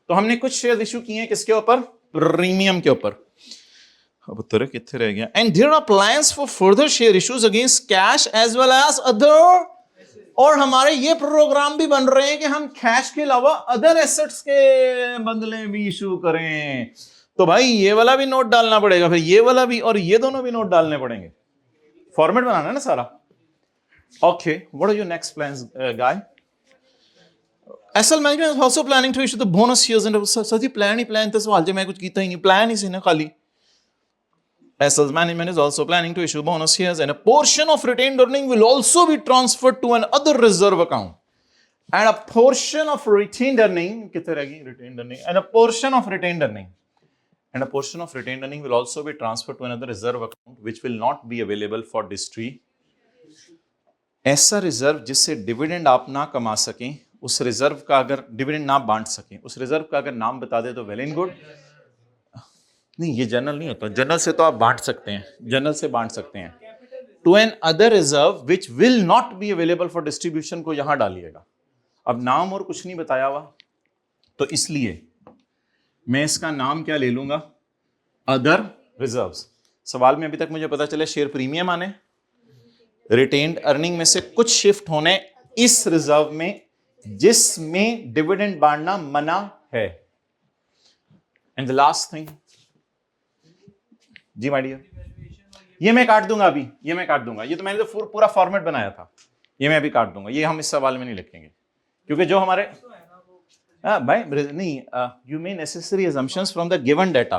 तो हमने कुछ शेयर इशू किए हैं किसके ऊपर? प्रीमियम के ऊपर. अब तेरे कितने रह गया? And there are plans for further share issues against cash as well as other और हमारे ये प्रोग्राम भी बन रहे हैं कि हम कैश के अलावा अदर एसेट्स के बदले भी इशू करें। तो भाई ये वाला भी नोट डालना पड़ेगा, फिर ये वाला भी, और ये दोनों भी नोट डालने पड़ेंगे। फॉर्मेट बनाना है ना सारा। Okay, what are your next plans guy? SL management is also planning to issue the bonus shares and sir plan ही प्लान, तो सवाल जो मैं कुछ कीता ही नहीं, प्लान ही से ना खाली। Essel's management is also planning to issue bonus shares and a portion of retained earning will also be transferred to an other reserve account. And a portion of retained earning, कितने रहेगी retained earning? And a portion of retained earning. And a portion of retained earning will also be transferred to another reserve account which will not be available for distribution. ऐसा reserve जिससे dividend आप ना कमा सकें, उस reserve का अगर dividend ना बांट सकें, उस रिजर्व का अगर नाम बता दे तो वेल एंड गुड। नहीं, ये जनरल नहीं होता, जनरल से तो आप बांट सकते हैं, जनरल से बांट सकते हैं। To another reserve which will not be available for distribution को यहां डालिएगा। अब नाम और कुछ नहीं बताया हुआ, तो इसलिए मैं इसका नाम क्या ले लूंगा? Other reserves. सवाल में अभी तक मुझे पता चले शेयर प्रीमियम आने, रिटेन्ड अर्निंग में से कुछ शिफ्ट होने इस रिजर्व में जिसमें डिविडेंड बांटना मना है। एंड द लास्ट थिंग जी माय डियर, ये मैं काट दूंगा अभी, ये मैं काट दूंगा, ये तो मैंने तो पूरा फॉर्मेट बनाया था, ये मैं अभी काट दूंगा, ये हम इस सवाल में नहीं लिखेंगे क्योंकि जो हमारे भाई नहीं, you may necessary assumptions from the given data,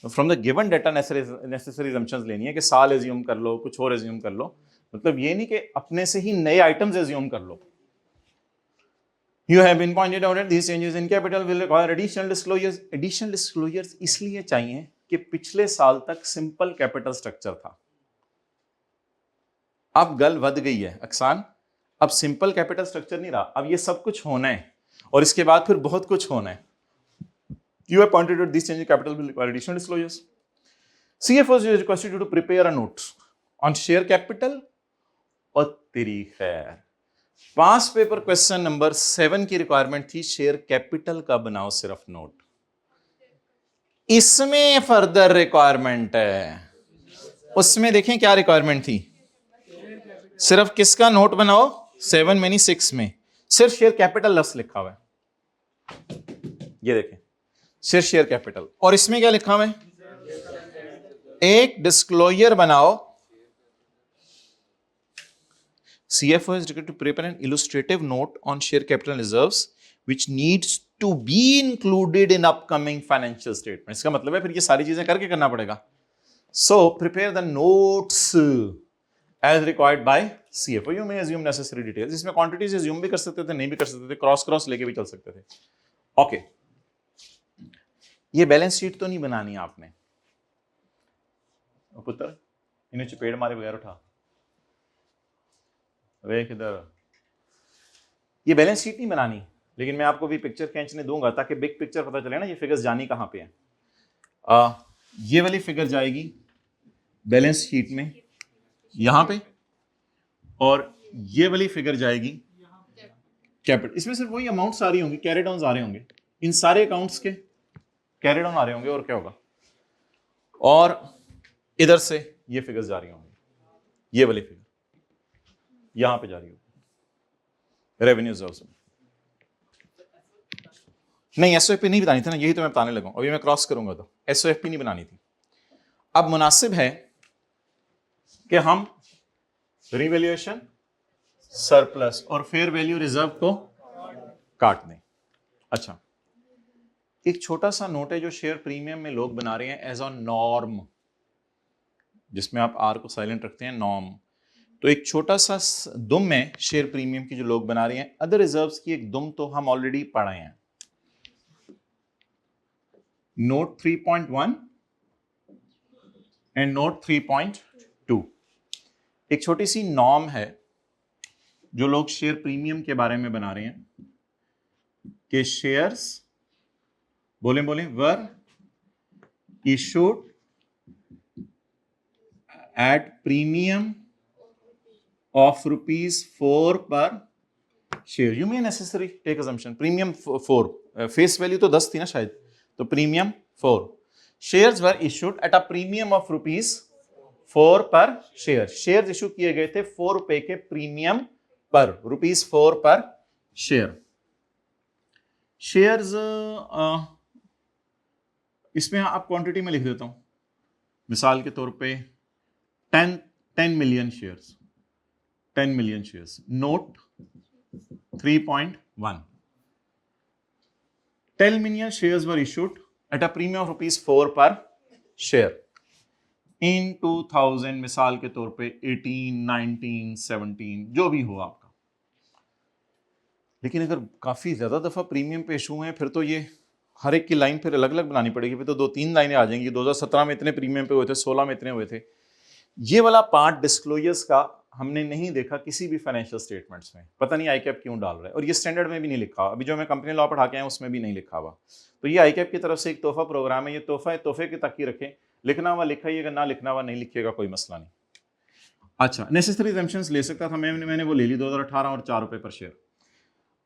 from the given data necessary assumptions लेनी है कि साल एज्यूम कर लो, कुछ और एज्यूम कर लो, मतलब ये नहीं कि अपने से ही नए आइटम्स एज्यूम कर लो। You have been pointed out that these changes in capital will require additional disclosures. Additional disclosures इसलिए चाहिए कि पिछले साल तक सिंपल कैपिटल स्ट्रक्चर था, अब गल वध गई है अक्सान, अब सिंपल कैपिटल स्ट्रक्चर नहीं रहा, अब ये सब कुछ होना है और इसके बाद फिर बहुत कुछ होना है। You have pointed out these changes in capital will require additional disclosures. CFO is requested you to prepare a note on share capital और तेरी खैर पास पेपर क्वेश्चन नंबर 7 की रिक्वायरमेंट थी शेयर कैपिटल का बनाओ सिर्फ नोट, इसमें फर्दर रिक्वायरमेंट है, उसमें देखें क्या रिक्वायरमेंट थी, सिर्फ किसका नोट बनाओ 7 में नहीं 6 में, सिर्फ शेयर कैपिटल लफ्ज लिखा हुआ है, ये देखें सिर्फ शेयर कैपिटल, और इसमें क्या लिखा हुआ है, एक डिस्क्लोजर बनाओ। CFO is required to prepare an illustrative note on share capital reserves which needs to be included in upcoming financial statements. इसका मतलब है फिर ये सारी चीजें करके करना पड़ेगा। So prepare the notes as required by CFO. You may assume necessary details. इसमें quantities assume भी कर सकते थे, नहीं भी कर सकते थे, क्रॉस लेके भी चल सकते थे। Okay. ये बैलेंस शीट तो नहीं बनानी है आपने पुत्र, इन्हें चपेट मारे बगैर उठा वेख इधर, ये बैलेंस शीट नहीं बनानी, लेकिन मैं आपको भी पिक्चर खींचने दूंगा ताकि बिग पिक्चर पता चले ना, ये फिगर्स जानी कहां पे हैं। ये वाली फिगर जाएगी बैलेंस शीट में यहां पे, और ये वाली फिगर जाएगी कैपिटल। इसमें सिर्फ वही अमाउंट्स आ रही होंगी, कैरी डाउन्स आ रहे होंगे, इन सारे अकाउंट्स के कैरी डाउन आ रहे होंगे, और क्या होगा, और इधर से ये फिगर्स जा रही होंगी, ये वाली फिगर यहां पे जा रही होगी रेवेन्यू रिजर्व्स में। नहीं, एसओएफपी नहीं बतानी थी ना, यही तो मैं बताने लगा, अभी मैं क्रॉस करूंगा तो एसओएफपी नहीं बनानी थी। अब मुनासिब है कि हम रिवैल्यूएशन, सरप्लस और फेयर वैल्यू रिजर्व को काट दें। अच्छा, एक छोटा सा नोट है जो शेयर प्रीमियम में लोग बना रहे हैं एज ऑन नॉर्म, जिसमें आप आर को साइलेंट रखते हैं, नॉर्म। तो एक छोटा सा दुम है शेयर प्रीमियम की जो लोग बना रहे हैं, अदर रिजर्व्स की एक दुम तो हम ऑलरेडी पढ़े हैं, नोट 3.1 एंड नोट 3.2। एक छोटी सी नॉर्म है जो लोग शेयर प्रीमियम के बारे में बना रहे हैं कि शेयर्स बोले वर issued at premium of ₹4 per share. You may necessarily take assumption premium 4, face value तो 10 थी ना शायद, तो premium 4 shares were issued at a premium of ₹4 per share. shares issue किए गए थे ₹4 के प्रीमियम पर, ₹4 पर शेयर। शेयर्स इसमें आप क्वांटिटी में लिख देता हूं, मिसाल के तौर पे 10 million shares, 10 million shares, note 3.1, 10 million shares were issued at a premium of ₹4 per share in 2000, मिसाल के तौर पे 18, 19, 17 जो भी हो आपका। लेकिन अगर काफी ज्यादा दफा प्रीमियम पे इशू हैं फिर तो ये हर एक की लाइन फिर अलग अलग बनानी पड़ेगी, फिर तो 2-3 लाइनें आ जाएंगी। 2017 में इतने प्रीमियम पे हुए थे, 16 में इतने हुए थे। ये वाला पार्ट डिस्क्लोजर्स का हमने नहीं देखा किसी भी फाइनेंशियल स्टेटमेंट्स में, पता नहीं आईकैप क्यों डाल रहा है, और ये स्टैंडर्ड में भी नहीं लिखा, अभी जो मैं कंपनी लॉ पढ़ा के आया उसमें भी नहीं लिखा हुआ। तो ये आईकैप की तरफ से एक तोहफा प्रोग्राम है, ये तोहफे के तक ही रखें, लिखना हुआ लिखाइएगा, ना लिखना हुआ नहीं लिखिएगा, कोई मसला नहीं। अच्छा, नेसेसरी एग्जम्पशंस ले सकता था मैंने वो ले ली 2018 और ₹4 पर शेयर।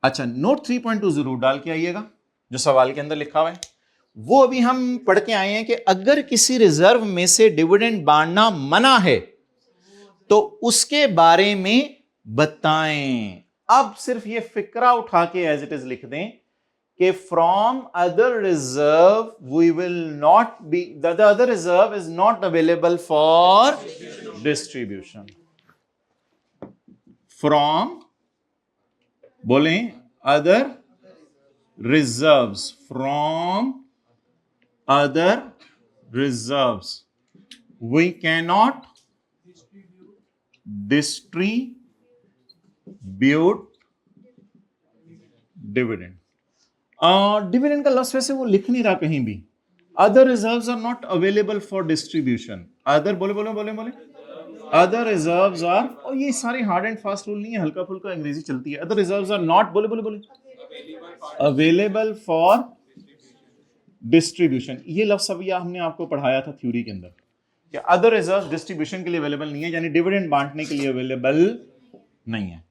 अच्छा, नोट 3.2 जरूर डाल के आइएगा जो सवाल के अंदर लिखा हुआ है। वो अभी हम पढ़ के आए हैं कि अगर किसी रिजर्व में से डिविडेंड बांटना मना है तो उसके बारे में बताएं। अब सिर्फ ये फिक्रा उठा के एज इट इज लिख दें कि from other reserve we will not be, the other reserve is not available for distribution. From बोलें other reserves, from other reserves we cannot distribute dividend. Dividend का लफ्ज वैसे वो लिख नहीं रहा कहीं भी। Other reserves are not available for distribution. Other बोले बोले बोले बोले अदर रिजर्व्स आर, और ये सारे हार्ड एंड फास्ट रूल नहीं है, हल्का फुल्का अंग्रेजी चलती है। अदर रिजर्व्स आर नॉट बोले बोले बोले अवेलेबल फॉर डिस्ट्रीब्यूशन। ये लफ्ज अभी हमने आपको पढ़ाया था थ्योरी के अंदर कि अदर रिजर्व डिस्ट्रीब्यूशन के लिए अवेलेबल नहीं है, यानी डिविडेंड बांटने के लिए अवेलेबल नहीं है।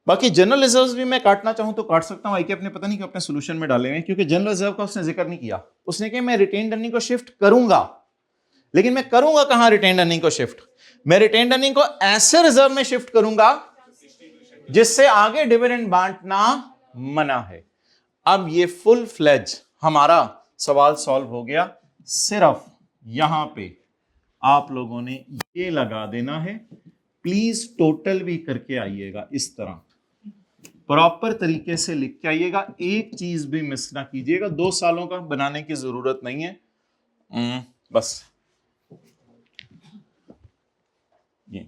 बाकी जनरल रिजर्व्स भी मैं काटना चाहूं तो काट सकता हूं, आईकैप ने पता नहीं क्यों अपने सोल्यूशन में डाले हुए हैं, क्योंकि जनरल रिजर्व का उसने जिक्र नहीं किया। उसने कहा मैं रिटेन्ड अर्निंग को शिफ्ट करूंगा, लेकिन मैं करूंगा कहां रिटेन्ड अर्निंग को शिफ्ट? मैं रिटेन्ड अर्निंग को ऐसे रिजर्व में शिफ्ट करूंगा जिससे आगे डिविडेंड बांटना मना है। अब ये फुल फ्लेज हमारा सवाल सॉल्व हो गया। सिर्फ यहां पे आप लोगों ने ये लगा देना है, प्लीज टोटल भी करके आइएगा, इस तरह प्रॉपर तरीके से लिख के आइएगा, एक चीज भी मिस ना कीजिएगा। 2 सालों का बनाने की जरूरत नहीं है, बस ये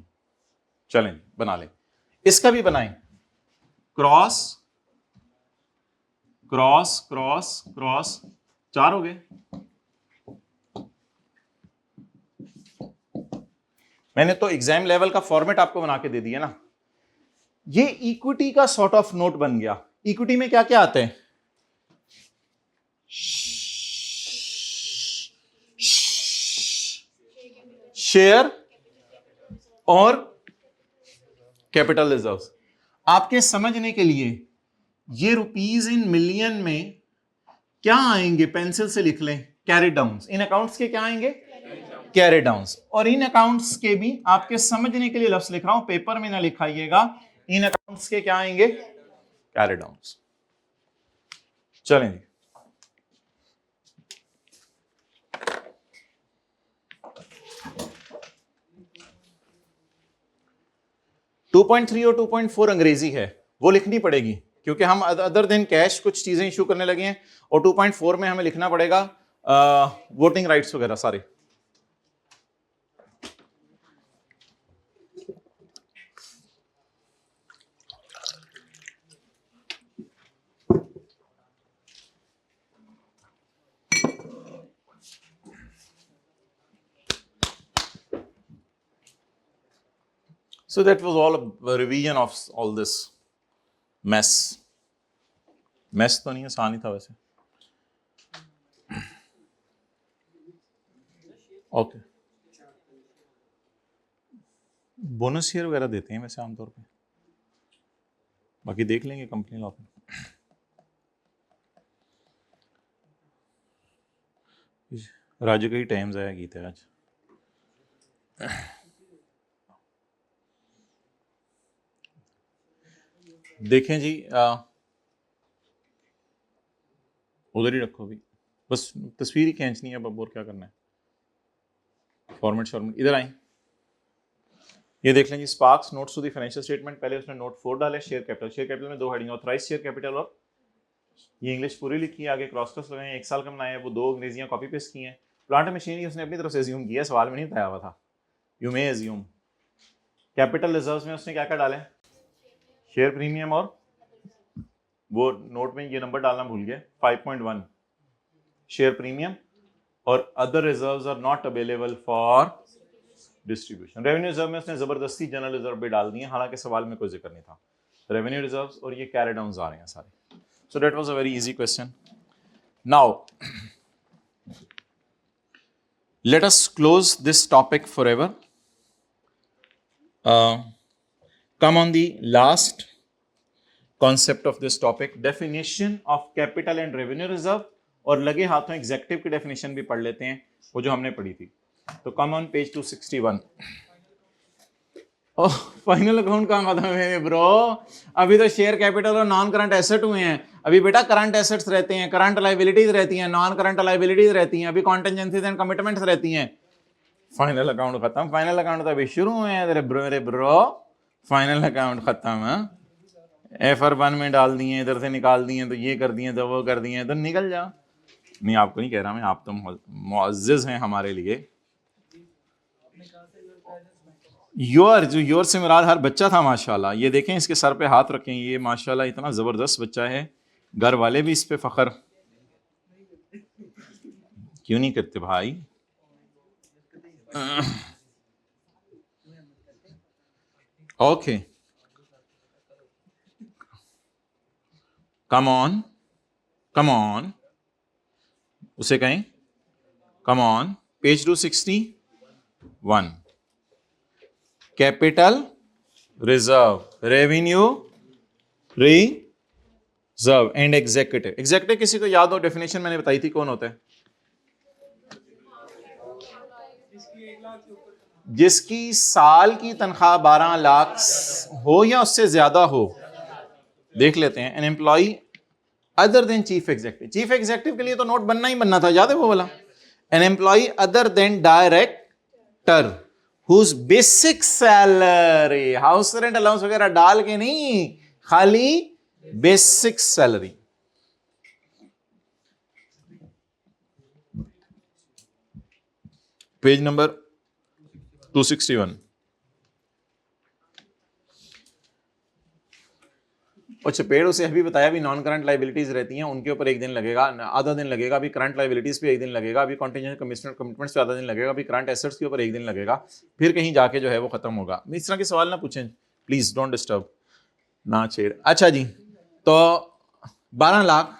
चलें बना लें। इसका भी बनाएं, क्रॉस क्रॉस क्रॉस क्रॉस, 4 हो गए। मैंने तो एग्जाम लेवल का फॉर्मेट आपको बना के दे दिया ना। ये इक्विटी का सॉर्ट ऑफ नोट बन गया। इक्विटी में क्या क्या आते हैं? शेयर और कैपिटल रिजर्व्स। आपके समझने के लिए ये रुपीज इन मिलियन में क्या आएंगे, पेंसिल से लिख लें, कैरी डाउन। इन अकाउंट्स के क्या आएंगे? Carry downs. और इन अकाउंट्स के भी आपके समझने के लिए लफ्ज लिख रहा हूं, पेपर में ना लिखाइएगा। इन अकाउंट्स के क्या आएंगे? Carry downs. चलें जी, टू 2.3 और 2.4 अंग्रेजी है, वो लिखनी पड़ेगी क्योंकि हम अदर देन कैश कुछ चीजें इशू करने लगे हैं, और 2.4 में हमें लिखना पड़ेगा वोटिंग राइट्स वगैरह सारे। So that was all a revision of all this mess. Mess तो नहीं, आसान ही था वैसे। ओके, बोनस शेयर वगैरह देते हैं वैसे आमतौर पे, बाकी देख लेंगे कंपनी लॉ पे। राजू का ही टाइम ज़ाया की थे आज। देखें जी, उधर ही रखो अभी, बस तस्वीर ही खींचनी है अब, और क्या करना है, फॉर्मेट इधर आए। ये देख लें जी, sparks notes to the financial statement, पहले उसने नोट 4 डाले, शेयर कैपिटल में 2 हेडिंग, ऑथराइज शेयर कैपिटल, और ये इंग्लिश पूरी लिखी है, आगे क्रॉस क्रॉस लगाए, 1 साल का बनाया है, वो 2 अंग्रेजियां कॉपी पेस्ट की हैं। प्लांट मशीनरी उसने अपनी तरफ से एज्यूम किया, सवाल में नहीं बताया हुआ था, you may assume. Capital reserves में उसने क्या क्या डाले, शेयर प्रीमियम, और वो नोट में ये नंबर डालना भूल गए, 5.1 शेयर प्रीमियम, और other reserves are not available for distribution. Revenue reserve में उसने जबरदस्ती जनरल रिजर्व भी डाल दिए, हालांकि सवाल में कोई जिक्र नहीं था। रेवेन्यू रिजर्व्स और ये कैरी डाउन्स आ रहे हैं सारे। So that was a very easy question. Now let us close this topic forever. Come on the last concept of this topic, definition of capital and revenue reserve, और लगे हाथों executive की definition भी पढ़ लेते हैं, वो जो हमने पढ़ी थी। तो come on page 261। Oh, final account कहाँ खत्म है ब्रो, अभी तो शेयर कैपिटल और नॉन करंट एसेट हुए हैं। अभी बेटा करंट एसेट्स रहते हैं, करंट लायबिलिटीज रहती हैं, नॉन करंट लायबिलिटीज रहती हैं, अभी कॉन्टिजेंसीज एंड कमिटमेंट्स रहती हैं। फाइनल अकाउंट खत्म, फाइनल अकाउंट तो अभी शुरू हुए हैं मेरे ब्रो, फाइनल अकाउंट खत्म। FR1 में डाल दिए, इधर से निकाल दिए, तो ये कर दिए, तो वो कर दिए, तो निकल जाओ। नहीं, आपको नहीं कह रहा मैं, आप तो मुअज़्ज़िज़ हैं हमारे लिए। योर से मुराद हर बच्चा था माशाल्लाह। ये देखें, इसके सर पे हाथ रखें, ये माशाल्लाह इतना ज़बरदस्त बच्चा है, घर वाले भी इस पे फ़ख्र क्यों नहीं करते भाई। ओके, कम ऑन, उसे कहें come on, page 261। Capital reserve, revenue reserve and executive. Executive किसी को याद हो, डेफिनेशन मैंने बताई थी, कौन होता है? जिसकी साल की तनख्वाह 12 लाख हो या उससे ज्यादा हो। देख लेते हैं, an employ other than chief executive. Chief executive के लिए तो नोट बनना ही बनना था, याद है वो वाला। An employ other than director whose basic salary, house rent allowance वगैरह डाल के नहीं, खाली बेसिक सैलरी। Page number 261। अच्छा, पेड़ उसे अभी बताया भी नॉन करंट लाइबिलिटीज रहती हैं, उनके ऊपर एक दिन लगेगा, आधा दिन लगेगा, अभी करंट लाइबिलिटीज पे एक दिन लगेगा, अभी कॉन्टिजेंट कमिटमेंट्स पे आधा दिन लगेगा, अभी करंट एसेट्स के ऊपर एक दिन लगेगा, फिर कहीं जाके जो है वो खत्म होगा। इस तरह के सवाल ना पूछें प्लीज, डोंट डिस्टर्ब, ना छेड़। अच्छा जी, तो 12 लाख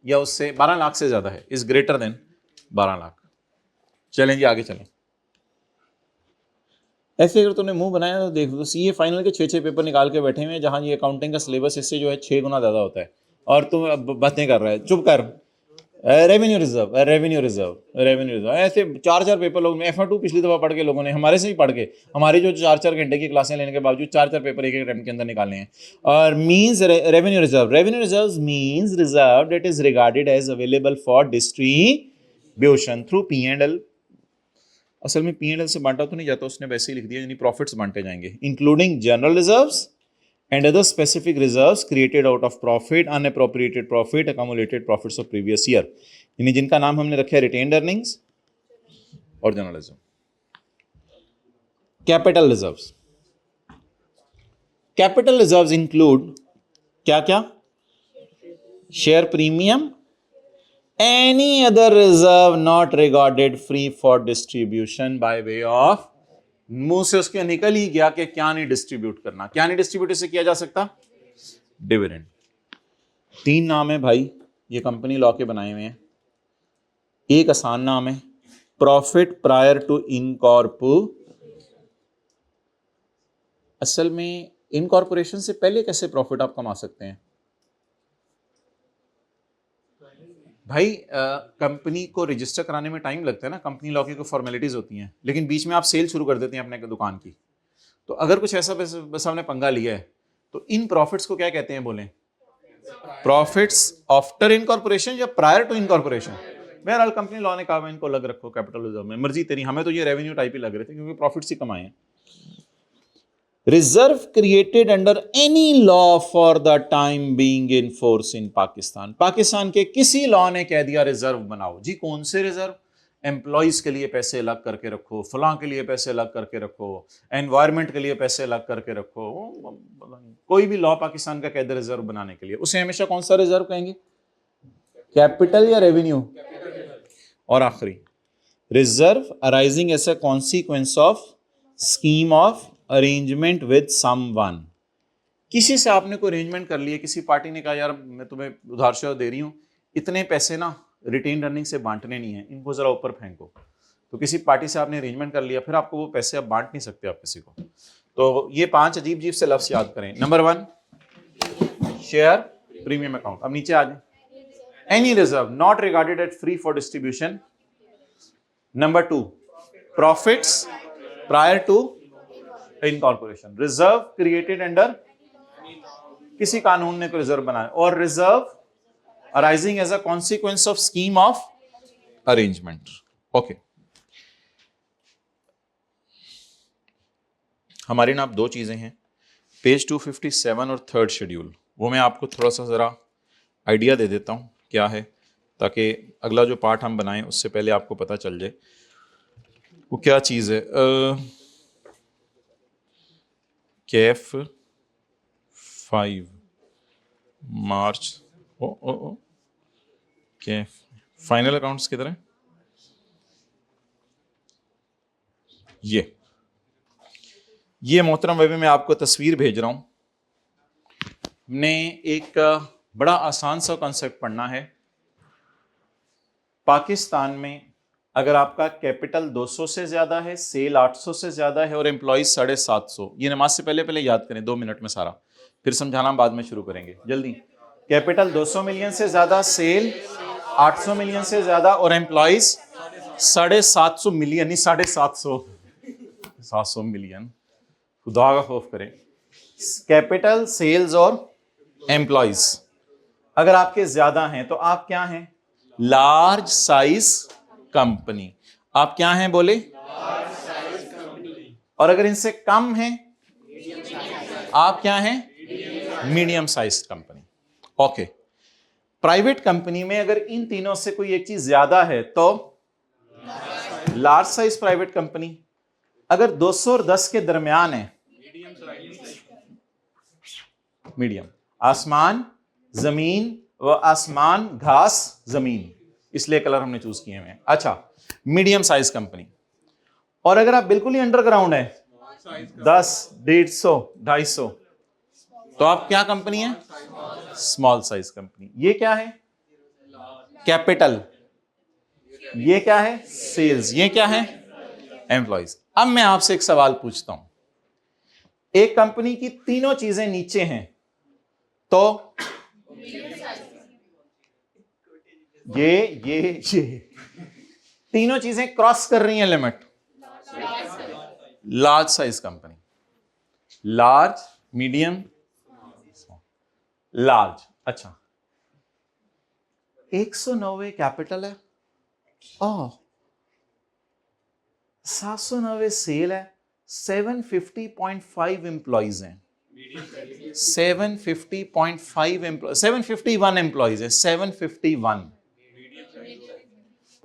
या उससे 12 लाख से ज्यादा है, इज ग्रेटर देन 12 लाख। चलें जी, आगे चलें। ऐसे अगर तुमने मुंह बनाया तो देख लो, सीए फाइनल के 6 पेपर निकाल के बैठे हुए हैं, जहां ये अकाउंटिंग का सिलेबस इससे जो है 6 गुना ज्यादा होता है, और तुम अब बातें कर रहा है। चुप कर। रेवेन्यू रिजर्व, ऐसे 4 पेपर लोग, FR2 पिछली दफा पढ़ के लोगों ने, हमारे से ही पढ़ के, हमारी जो 4 घंटे की क्लासें लेने के बावजूद 4 पेपर एक टाइम के अंदर निकालने हैं। और means revenue reserve means reserve that is regarded as available for distribution through P&L। असल में P&L से बांटा तो नहीं जाता, उसने वैसे ही लिख दिया, यानी प्रॉफिट्स बांटे जाएंगे, including general reserves and other specific reserves created out of profit, unappropriated profit, accumulated profits of previous year, यानी जिनका नाम हमने रखा है रिटेन्ड अर्निंग्स और general reserve. Capital reserves include क्या क्या? Share premium, any other reserve not regarded free for distribution by way of, मुंह से उसके निकल ही गया कि क्या नहीं डिस्ट्रीब्यूट करना, क्या नहीं डिस्ट्रीब्यूट से किया जा सकता? डिविडेंड। 3 नाम है भाई, ये कंपनी लॉ के बनाए हुए हैं। एक आसान नाम है प्रॉफिट प्रायर टू इनकॉर्पोरेशन। असल में इनकॉर्पोरेशन से पहले कैसे प्रॉफिट आप कमा सकते हैं भाई? कंपनी को रजिस्टर कराने में टाइम लगता है ना, कंपनी लॉ की कोई फॉर्मेलिटीज होती हैं, लेकिन बीच में आप सेल शुरू कर देते हैं अपने दुकान की। तो अगर कुछ ऐसा बस हमने पंगा लिया है तो इन प्रॉफिट्स को क्या कहते हैं बोले? प्रॉफिट्स आफ्टर इनकॉर्पोरेशन या प्रायर टू इनकॉर्पोरेशन? बहरहाल कंपनी लॉ ने कहा इनको अलग रखो कैपिटल रिजर्व में, मर्जी तेरी, हमें तो ये रेवेन्यू टाइप ही लग रहे थे क्योंकि प्रॉफिट्स ही कमाए हैं। Reserve created under any law for the time being in force in Pakistan, Pakistan के किसी लॉ ने कह दिया रिजर्व बनाओ जी। कौन से रिजर्व? एम्प्लॉइज के लिए पैसे अलग करके रखो, फलां के लिए पैसे अलग करके रखो, एनवायरमेंट के लिए पैसे अलग करके रखो, कोई भी लॉ पाकिस्तान का कह दे रिजर्व बनाने के लिए, उसे हमेशा कौन सा रिजर्व कहेंगे? कैपिटल या रेवेन्यू? और आखिरी, reserve arising as a consequence of scheme of arrangement with someone, किसी से आपने कोई अरेंजमेंट कर लिया, किसी पार्टी ने कहा यार मैं तुम्हें उधार से दे रही हूं, इतने पैसे ना रिटेन अर्निंग से बांटने नहीं है, इनको जरा ऊपर फेंको। तो किसी पार्टी से आपने अरेंजमेंट कर लिया, फिर आपको वो पैसे अब बांट नहीं सकते आप किसी को। तो ये 5 अजीब अजीब से लफ्ज याद करें। Number 1 share premium account. अब नीचे आ जाए, any reserve not regarded at free for distribution. Number 2 profits prior to incorporation, reserve created under किसी कानून ने कोई रिजर्व बनाया, और reserve arising as a consequence of scheme of arrangement. Okay, हमारे ना अब 2 चीजें हैं, पेज 257 और 3rd शेड्यूल, वो मैं आपको थोड़ा सा जरा आइडिया दे देता हूं क्या है, ताकि अगला जो पार्ट हम बनाएं उससे पहले आपको पता चल जाए वो क्या चीज है। कैफ 5 मार्च कैफ फाइनल अकाउंट्स किधर है? ये मोहतरम भाई मैं आपको तस्वीर भेज रहा हूं। हमने एक बड़ा आसान सा कॉन्सेप्ट पढ़ना है। पाकिस्तान में अगर आपका कैपिटल 200 से ज्यादा है, सेल 800 से ज्यादा है और एम्प्लॉइज 750, ये नमाज से पहले पहले याद करें 2 मिनट में सारा, फिर समझाना बाद में शुरू करेंगे जल्दी। कैपिटल 200 मिलियन से ज्यादा, सेल 800 मिलियन से ज्यादा और एम्प्लॉइज 750 मिलियन, नहीं 750, 700 मिलियन, खुदा का खौफ करें। कैपिटल, सेल्स और एम्प्लॉइज अगर आपके ज्यादा हैं तो आप क्या हैं? Large size company. आप क्या हैं बोले? और अगर इनसे कम हैं आप क्या हैं? Medium size company. Okay, private company में अगर इन तीनों से कोई एक चीज ज्यादा है तो लार्ज साइज प्राइवेट कंपनी। अगर 200 और 10 के दरमियान है, मीडियम। आसमान जमीन व आसमान घास जमीन, इसलिए कलर हमने चूज किए हैं। अच्छा, मीडियम साइज कंपनी। और अगर आप बिल्कुल ही अंडरग्राउंड है, 10, 150, 250, तो आप क्या कंपनी है? Small size company. ये क्या है? कैपिटल। ये क्या है? सेल्स। ये क्या है? एम्प्लॉइज। अब मैं आपसे एक सवाल पूछता हूं, एक कंपनी की तीनों चीजें नीचे हैं तो ये तीनों चीजें क्रॉस कर रही हैं limit, large size company. Large, medium, large. अच्छा, 190 कैपिटल है, 790 सेल है, 750.5 एम्प्लॉइज हैं, 750.5 एम्प्लॉय, 751 एम्प्लॉइज है, 751।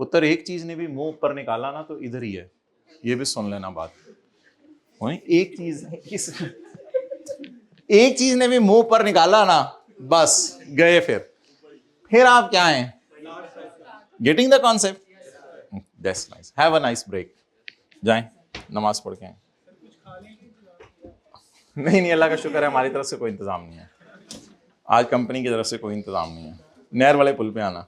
पुत्र एक चीज ने भी मुंह ऊपर निकाला ना तो इधर ही है, ये भी सुन लेना बात। एक चीज ने भी मुंह पर निकाला ना, बस गए। फिर आप क्या हैं? Getting the concept? That's nice. Have a nice break. जाएं नमाज पढ़ के आए। नहीं, अल्लाह का शुक्र है हमारी तरफ से कोई इंतजाम नहीं है, आज कंपनी की तरफ से कोई इंतजाम नहीं है। नहर वाले पुल पे आना।